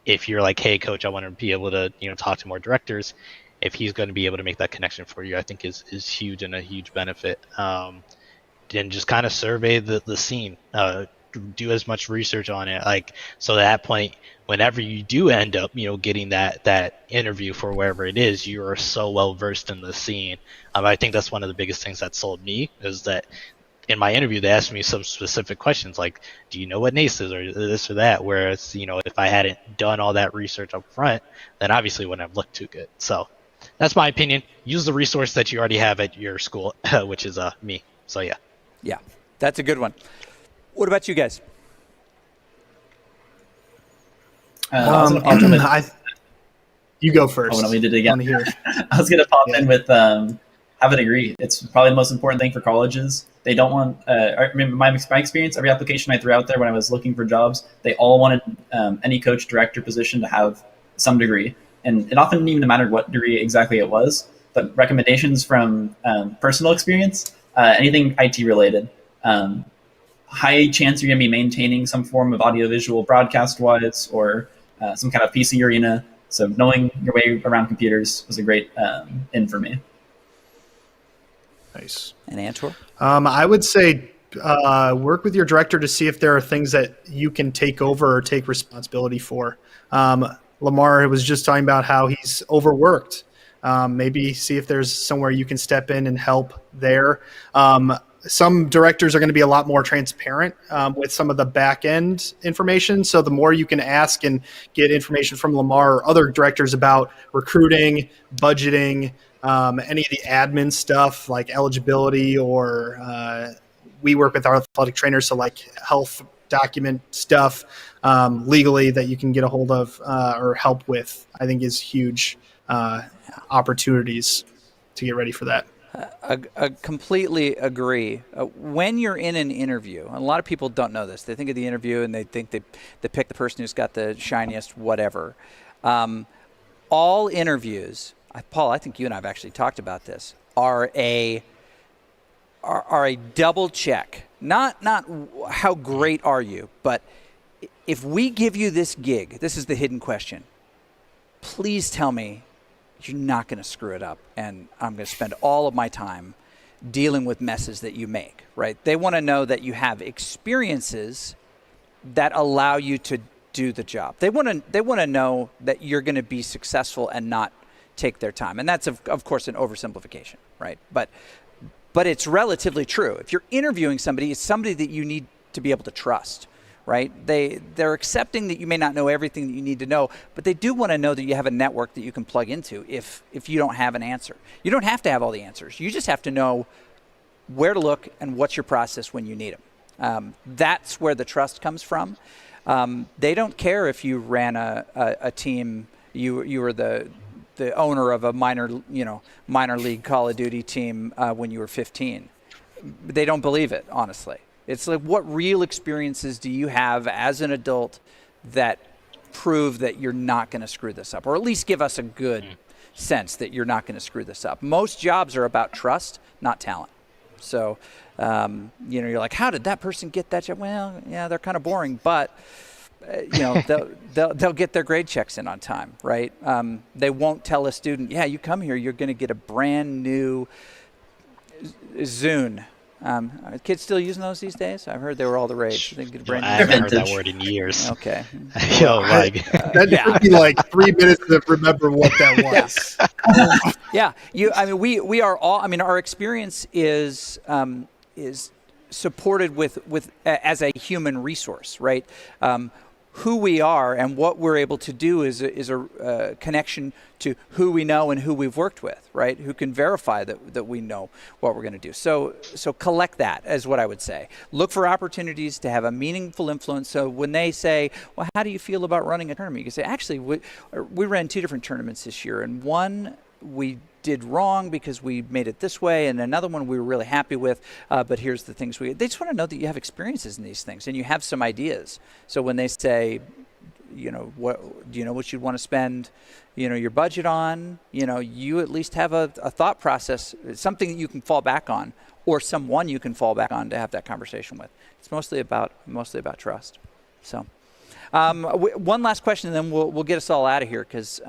if you're like, hey, coach, I want to be able to, talk to more directors. If he's going to be able to make that connection for you, I think is huge and a huge benefit. And just kind of survey the scene, do as much research on it, like, so at that point, whenever you do end up getting that interview for wherever it is, you are so well versed in the scene. I think that's one of the biggest things that sold me, is that in my interview they asked me some specific questions like, do you know what NACE is, or this or that, whereas if I hadn't done all that research up front, then obviously it wouldn't have looked too good. So that's my opinion. Use the resource that you already have at your school, which is me. So yeah, that's a good one. What about you guys? You go first. Oh, no, we did it again. I was going to pop in with have a degree. It's probably the most important thing for colleges. They don't want, my experience, every application I threw out there when I was looking for jobs, they all wanted any coach, director position to have some degree. And it often didn't even matter what degree exactly it was, but recommendations from personal experience, anything IT related, high chance you're going to be maintaining some form of audiovisual broadcast-wise or some kind of PC arena. So knowing your way around computers was a great in for me. Nice. And Antor? I would say work with your director to see if there are things that you can take over or take responsibility for. Lamar was just talking about how he's overworked. Maybe see if there's somewhere you can step in and help there. Some directors are going to be a lot more transparent with some of the back end information. So the more you can ask and get information from Lamar or other directors about recruiting, budgeting, any of the admin stuff like eligibility, or we work with our athletic trainers. So like health document stuff legally that you can get a hold of or help with, I think is huge opportunities to get ready for that. I completely agree. When you're in an interview, a lot of people don't know this. They think of the interview and they think they pick the person who's got the shiniest whatever. All interviews, Paul, I think you and I have actually talked about this, are a double check. Not how great are you, but if we give you this gig, this is the hidden question. Please tell me you're not going to screw it up, and I'm going to spend all of my time dealing with messes that you make, right? They want to know that you have experiences that allow you to do the job. They want to know that you're going to be successful and not take their time. And that's, of course, an oversimplification, right? But it's relatively true. If you're interviewing somebody, it's somebody that you need to be able to trust, right? They're accepting that you may not know everything that you need to know, but they do want to know that you have a network that you can plug into if you don't have an answer. You don't have to have all the answers. You just have to know where to look and what's your process when you need them. That's where the trust comes from. They don't care if you ran a team, you were the owner of a minor league Call of Duty team when you were 15. They don't believe it, honestly. It's like, what real experiences do you have as an adult that prove that you're not going to screw this up, or at least give us a good sense that you're not going to screw this up? Most jobs are about trust, not talent. So, you're like, how did that person get that job? Well, yeah, they're kind of boring, but they'll get their grade checks in on time, right? They won't tell a student, yeah, you come here, you're going to get a brand new Zune. Are kids still using those these days? I've heard they were all the rage. I haven't heard that word in years. Okay. That took me like 3 minutes to remember what that was. Yeah. We are all. Our experience is supported with as a human resource, right? Who we are and what we're able to do is a connection to who we know and who we've worked with, right? Who can verify that we know what we're going to do. So collect that is what I would say. Look for opportunities to have a meaningful influence. So when they say, well, how do you feel about running a tournament? You can say, actually, we ran 2 different tournaments this year, and one we did wrong because we made it this way, and another one we were really happy with, but here's the things they just want to know that you have experiences in these things and you have some ideas. So when they say, what do you know what you'd want to spend, your budget on. You at least have a thought process, something that you can fall back on, or someone you can fall back on to have that conversation with. It's mostly about trust. So. One last question, and then we'll get us all out of here because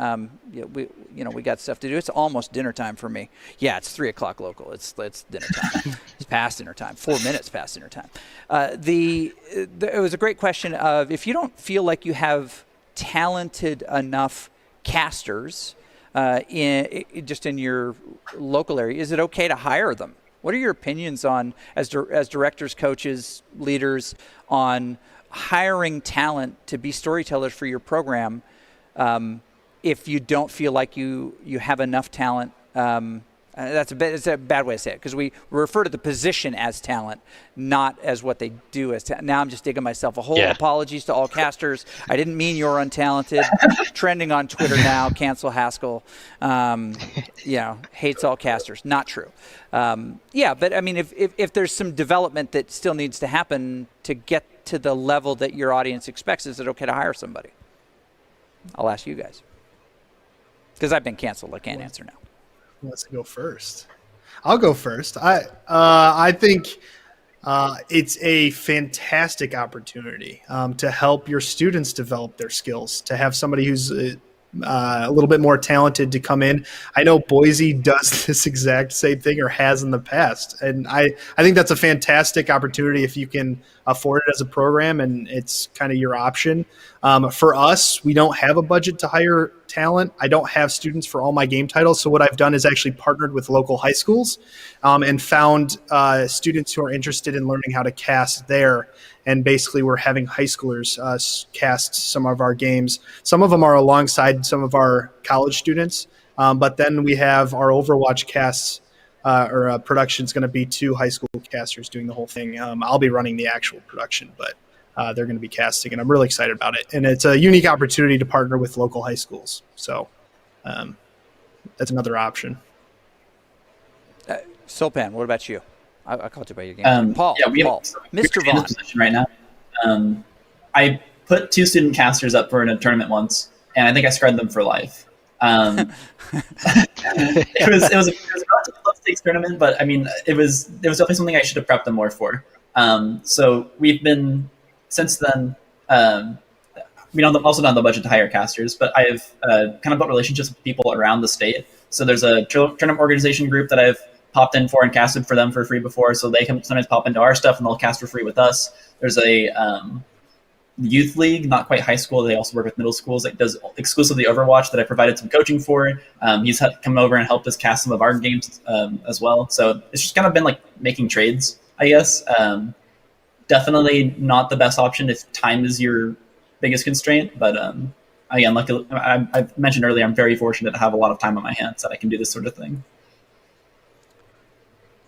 we got stuff to do. It's almost dinner time for me. Yeah, it's 3:00 local. It's dinner time. It's past dinner time. 4 minutes past dinner time. It was a great question of, if you don't feel like you have talented enough casters in your local area, is it okay to hire them? What are your opinions on, as directors, coaches, leaders, on hiring talent to be storytellers for your program, if you don't feel like you have enough talent? It's a bad way to say it, because we refer to the position as talent, not as what they do as talent. Now I'm just digging myself a hole. Yeah. Apologies to all casters. I didn't mean you're untalented. Trending on Twitter now, cancel Haskell. Hates all casters. Not true. But I mean, if there's some development that still needs to happen to get to the level that your audience expects, is it okay to hire somebody? I'll ask you guys, because I've been canceled. I can't answer now. Who wants to go first? I'll go first. I think it's a fantastic opportunity to help your students develop their skills, to have somebody who's a little bit more talented to come in. I know Boise does this exact same thing, or has in the past. And I think that's a fantastic opportunity if you can afford it as a program and it's kind of your option. For us, we don't have a budget to hire talent. I don't have students for all my game titles. So what I've done is actually partnered with local high schools and found students who are interested in learning how to cast there. And basically we're having high schoolers cast some of our games. Some of them are alongside some of our college students. But then we have our Overwatch casts production is going to be 2 high school casters doing the whole thing. I'll be running the actual production, but they're going to be casting, and I'm really excited about it. And it's a unique opportunity to partner with local high schools. So that's another option. Sopan, what about you? I called you by your game. Paul, Mr. Vaughan. Right now, I put 2 student casters up for in a tournament once, and I think I scarred them for life. It was a relatively low stakes tournament, but I mean, it was definitely something I should have prepped them more for. So we've been since then. We also don't have the budget to hire casters, but I've kind of built relationships with people around the state. So there's a tournament organization group that I've popped in for and casted for them for free before, so they can sometimes pop into our stuff and they'll cast for free with us. There's a youth league, not quite high school. They also work with middle schools that does exclusively Overwatch that I provided some coaching for. He's come over and helped us cast some of our games as well. So it's just kind of been like making trades, I guess. Definitely not the best option if time is your biggest constraint. But again, luckily, I mentioned earlier, I'm very fortunate to have a lot of time on my hands that I can do this sort of thing.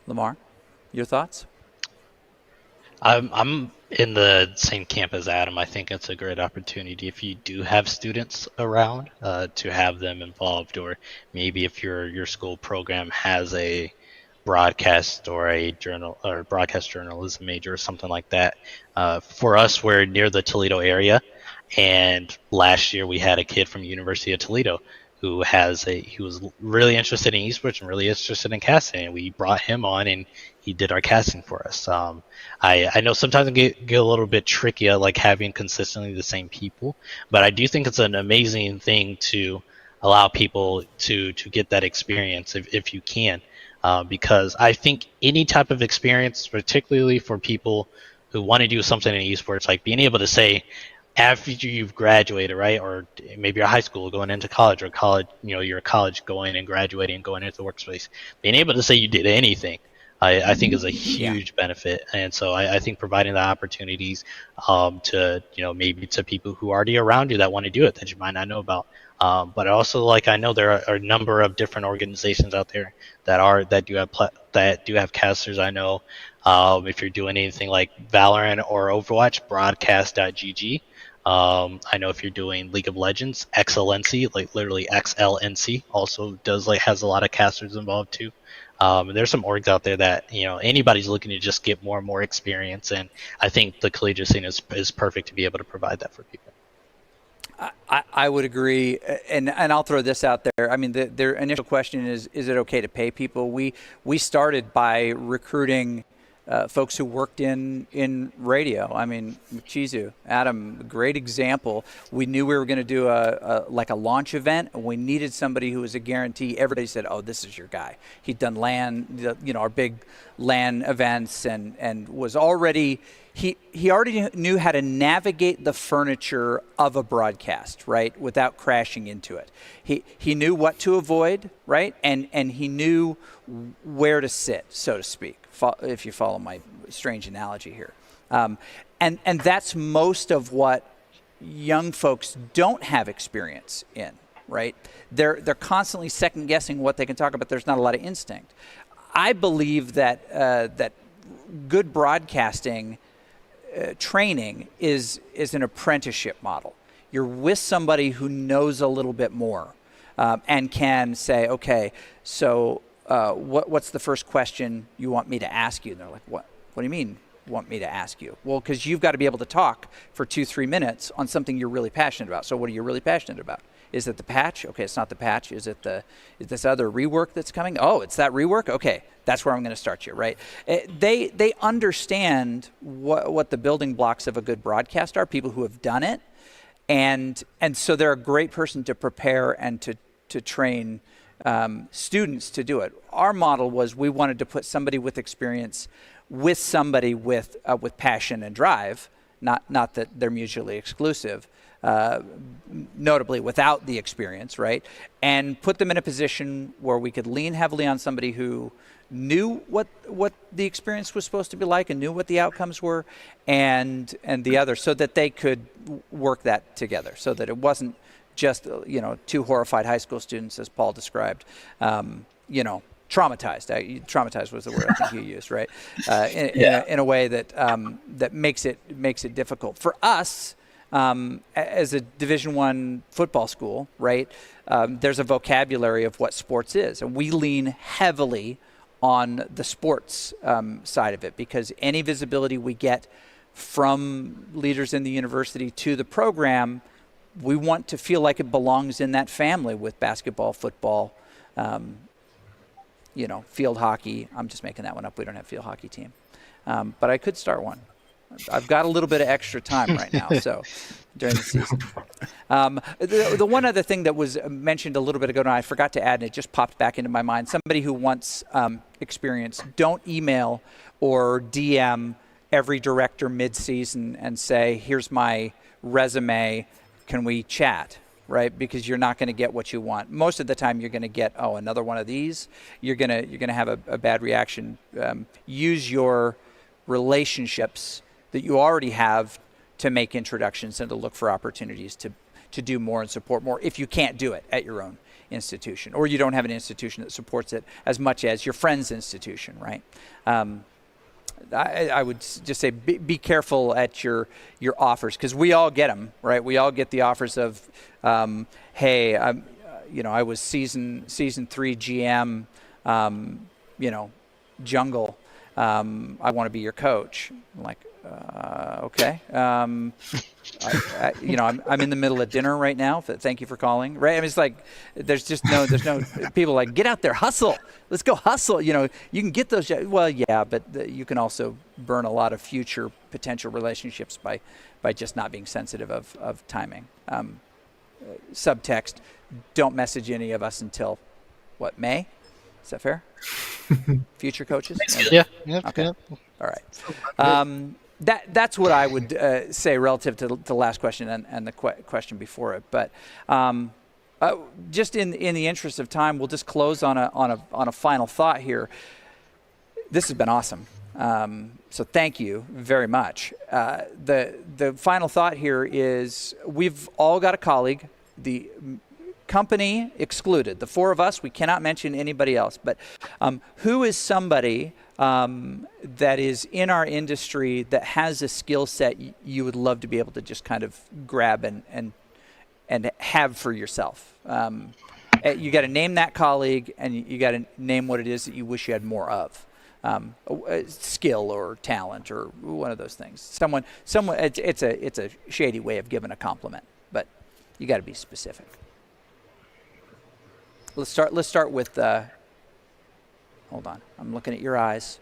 Lamar, your thoughts? I'm in the same camp as Adam. I think it's a great opportunity if you do have students around to have them involved, or maybe if your school program has a broadcast or a journal or broadcast journalism major or something like that. For us, we're near the Toledo area, and last year we had a kid from University of Toledo who was really interested in esports and really interested in casting, and we brought him on and he did our casting for us. I know sometimes it get a little bit tricky, like having consistently the same people, but I do think it's an amazing thing to allow people to get that experience if you can, because I think any type of experience, particularly for people who want to do something in esports, like being able to say, after you've graduated, right, or maybe you're high school going into college, or college, you're a college going and graduating and going into the workspace, being able to say you did anything, I think is a huge benefit. And so I think providing the opportunities to, maybe to people who are already around you that want to do it that you might not know about. But also, I know there are a number of different organizations out there that do have casters. I know if you're doing anything like Valorant or Overwatch, broadcast.gg. I know if you're doing League of Legends, Excellency, literally XLNC, also has a lot of casters involved too. And there's some orgs out there that anybody's looking to just get more and more experience, and I think the collegiate scene is perfect to be able to provide that for people. I would agree, and I'll throw this out there. I mean, their initial question is it okay to pay people? We started by recruiting folks who worked in radio. I mean, Chizu, Adam, great example. We knew we were going to do a launch event, and we needed somebody who was a guarantee. Everybody said, "Oh, this is your guy." He'd done LAN, our big LAN events, and was already. He already knew how to navigate the furniture of a broadcast, right, without crashing into it. He knew what to avoid, right, and he knew where to sit, so to speak, if you follow my strange analogy here. And that's most of what young folks don't have experience in, right? They're constantly second guessing what they can talk about. There's not a lot of instinct. I believe that that good broadcasting training is an apprenticeship model. You're with somebody who knows a little bit more and can say, okay, so what's the first question you want me to ask you? And they're like, what do you mean want me to ask you? Well, because you've got to be able to talk for 2-3 minutes on something you're really passionate about. So what are you really passionate about? Is it the patch? Okay, it's not the patch. Is this other rework that's coming? Oh, it's that rework? Okay, that's where I'm going to start you, right? They understand what the building blocks of a good broadcast are, people who have done it. And so they're a great person to prepare and to train students to do it. Our model was we wanted to put somebody with experience with somebody with passion and drive, not that they're mutually exclusive, notably without the experience, right? And put them in a position where we could lean heavily on somebody who knew what the experience was supposed to be like and knew what the outcomes were, and the other, so that they could work that together, so that it wasn't just two horrified high school students, as Paul described, traumatized. Traumatized was the word I think you used, right? In a way that makes it difficult for us. As a Division I football school, right, there's a vocabulary of what sports is. And we lean heavily on the sports side of it, because any visibility we get from leaders in the university to the program, we want to feel like it belongs in that family with basketball, football, field hockey. I'm just making that one up. We don't have a field hockey team. But I could start one. I've got a little bit of extra time right now, so during the season. The one other thing that was mentioned a little bit ago, and I forgot to add, and it just popped back into my mind, somebody who wants experience, don't email or DM every director mid-season and say, here's my resume, can we chat? Right, because you're not going to get what you want. Most of the time, you're going to get, another one of these. You're gonna have a bad reaction. Use your relationships that you already have to make introductions and to look for opportunities to do more and support more if you can't do it at your own institution, or you don't have an institution that supports it as much as your friend's institution, right? I would just say be careful at your offers, because we all get them, right? We all get the offers of, hey, I was season 3 GM, Jungle. I want to be your coach. I'm like, okay. I'm in the middle of dinner right now. Thank you for calling. Right? I mean, it's like there's no people like, get out there, hustle. Let's go hustle. You can get those. Well, yeah, but you can also burn a lot of future potential relationships by just not being sensitive of timing. Subtext: don't message any of us until May? Is that fair? Future coaches? Yeah. Okay. All right. That's what I would say relative to the last question and the question before it. But just in the interest of time, we'll just close on a final thought here. This has been awesome. So thank you very much. The final thought here is we've all got a colleague, the company excluded. The 4 of us, we cannot mention anybody else. But who is somebody that is in our industry that has a skill set you would love to be able to just kind of grab and have for yourself? You got to name that colleague, and you got to name what it is that you wish you had more of. Skill or talent or one of those things. Someone. It's a shady way of giving a compliment, but You got to be specific. Let's start with. Hold on, I'm looking at your eyes,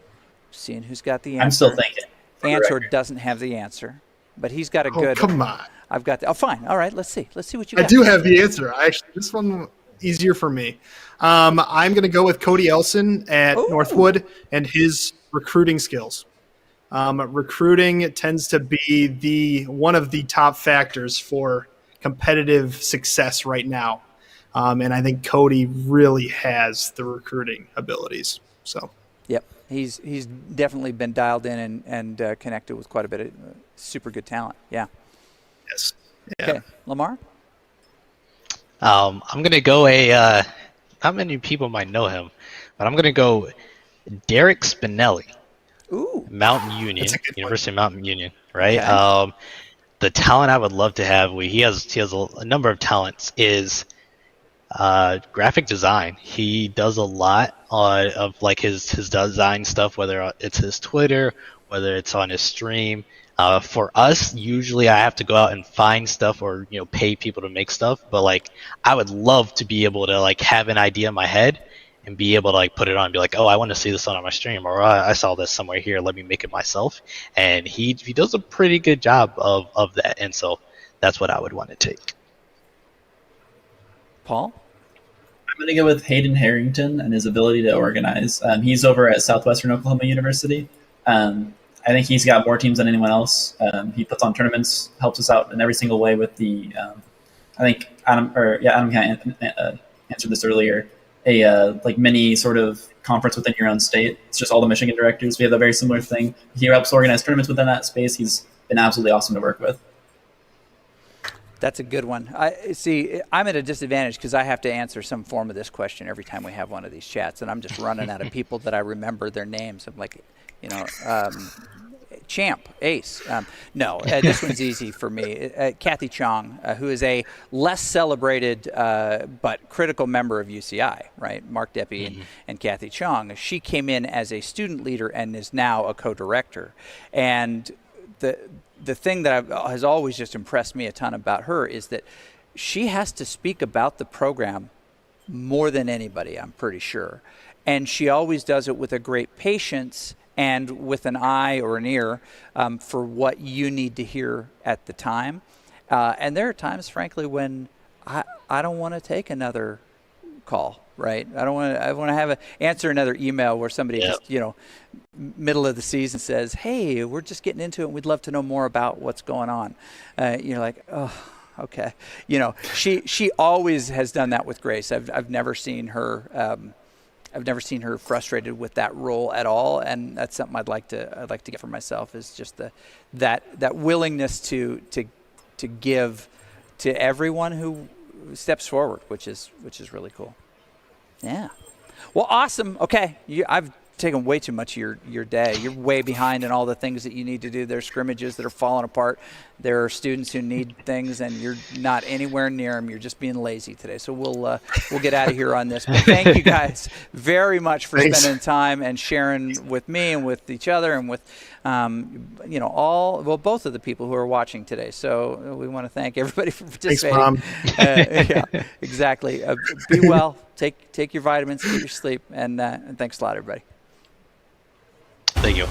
seeing who's got the answer. I'm still thinking. Antor doesn't have the answer, but he's got a good. Come on. I've got. Oh, fine. All right. Let's see what you I got. do have the answer. This one easier for me. I'm going to go with Cody Elson at Northwood and his recruiting skills. Recruiting tends to be one of the top factors for competitive success right now. And I think Cody really has the recruiting abilities. So, yep, he's definitely been dialed in and connected with quite a bit of super good talent. Yeah. Yes. Yeah. Okay, Lamar. I'm gonna go not many people might know him, but I'm gonna go Derek Spinelli. Ooh. Mountain Union, University of Mountain Union, right? Okay. The talent I would love to have, he has a number of talents, is graphic design. He does a lot of like his design stuff, whether it's his Twitter, whether it's on his stream. For us, usually I have to go out and find stuff or pay people to make stuff. But like, I would love to be able to like have an idea in my head and be able to like put it on and be like, oh, I want to see this on my stream, or I saw this somewhere here. Let me make it myself. And he does a pretty good job of that. And so that's what I would want to take. Paul? I'm going to go with Hayden Harrington and his ability to organize. He's over at Southwestern Oklahoma University. I think he's got more teams than anyone else. He puts on tournaments, helps us out in every single way with the. I think Adam kind of answered this earlier. Like mini sort of conference within your own state. It's just all the Michigan directors. We have a very similar thing. He helps organize tournaments within that space. He's been absolutely awesome to work with. That's a good one. I'm at a disadvantage because I have to answer some form of this question every time we have one of these chats, and I'm just running out of people that I remember their names. I'm like, Champ, Ace. No, this one's easy for me. Kathy Chong, who is a less celebrated but critical member of UCI, right? Mark Deppy and Kathy Chong. She came in as a student leader and is now a co-director. And the thing that has always just impressed me a ton about her is that she has to speak about the program more than anybody, I'm pretty sure. And she always does it with a great patience and with an eye or an ear for what you need to hear at the time. And there are times, frankly, when I don't want to take another call, right? I want to answer another email where somebody just, middle of the season says, hey, we're just getting into it and we'd love to know more about what's going on. You're like, oh, okay. She always has done that with grace. I've never seen her frustrated with that role at all, and that's something I'd like to get for myself, is just that willingness to give to everyone who steps forward, which is really cool. Yeah. Well, awesome. Okay, I've taken way too much of your day. You're way behind in all the things that you need to do. There's scrimmages that are falling apart. There are students who need things, and you're not anywhere near them. You're just being lazy today. So we'll get out of here on this. But thank you guys very much for spending time and sharing with me and with each other and with both of the people who are watching today. So we want to thank everybody for participating. Thanks, Mom. Yeah, exactly. Be well. Take your vitamins, get your sleep, and thanks a lot, everybody. Thank you.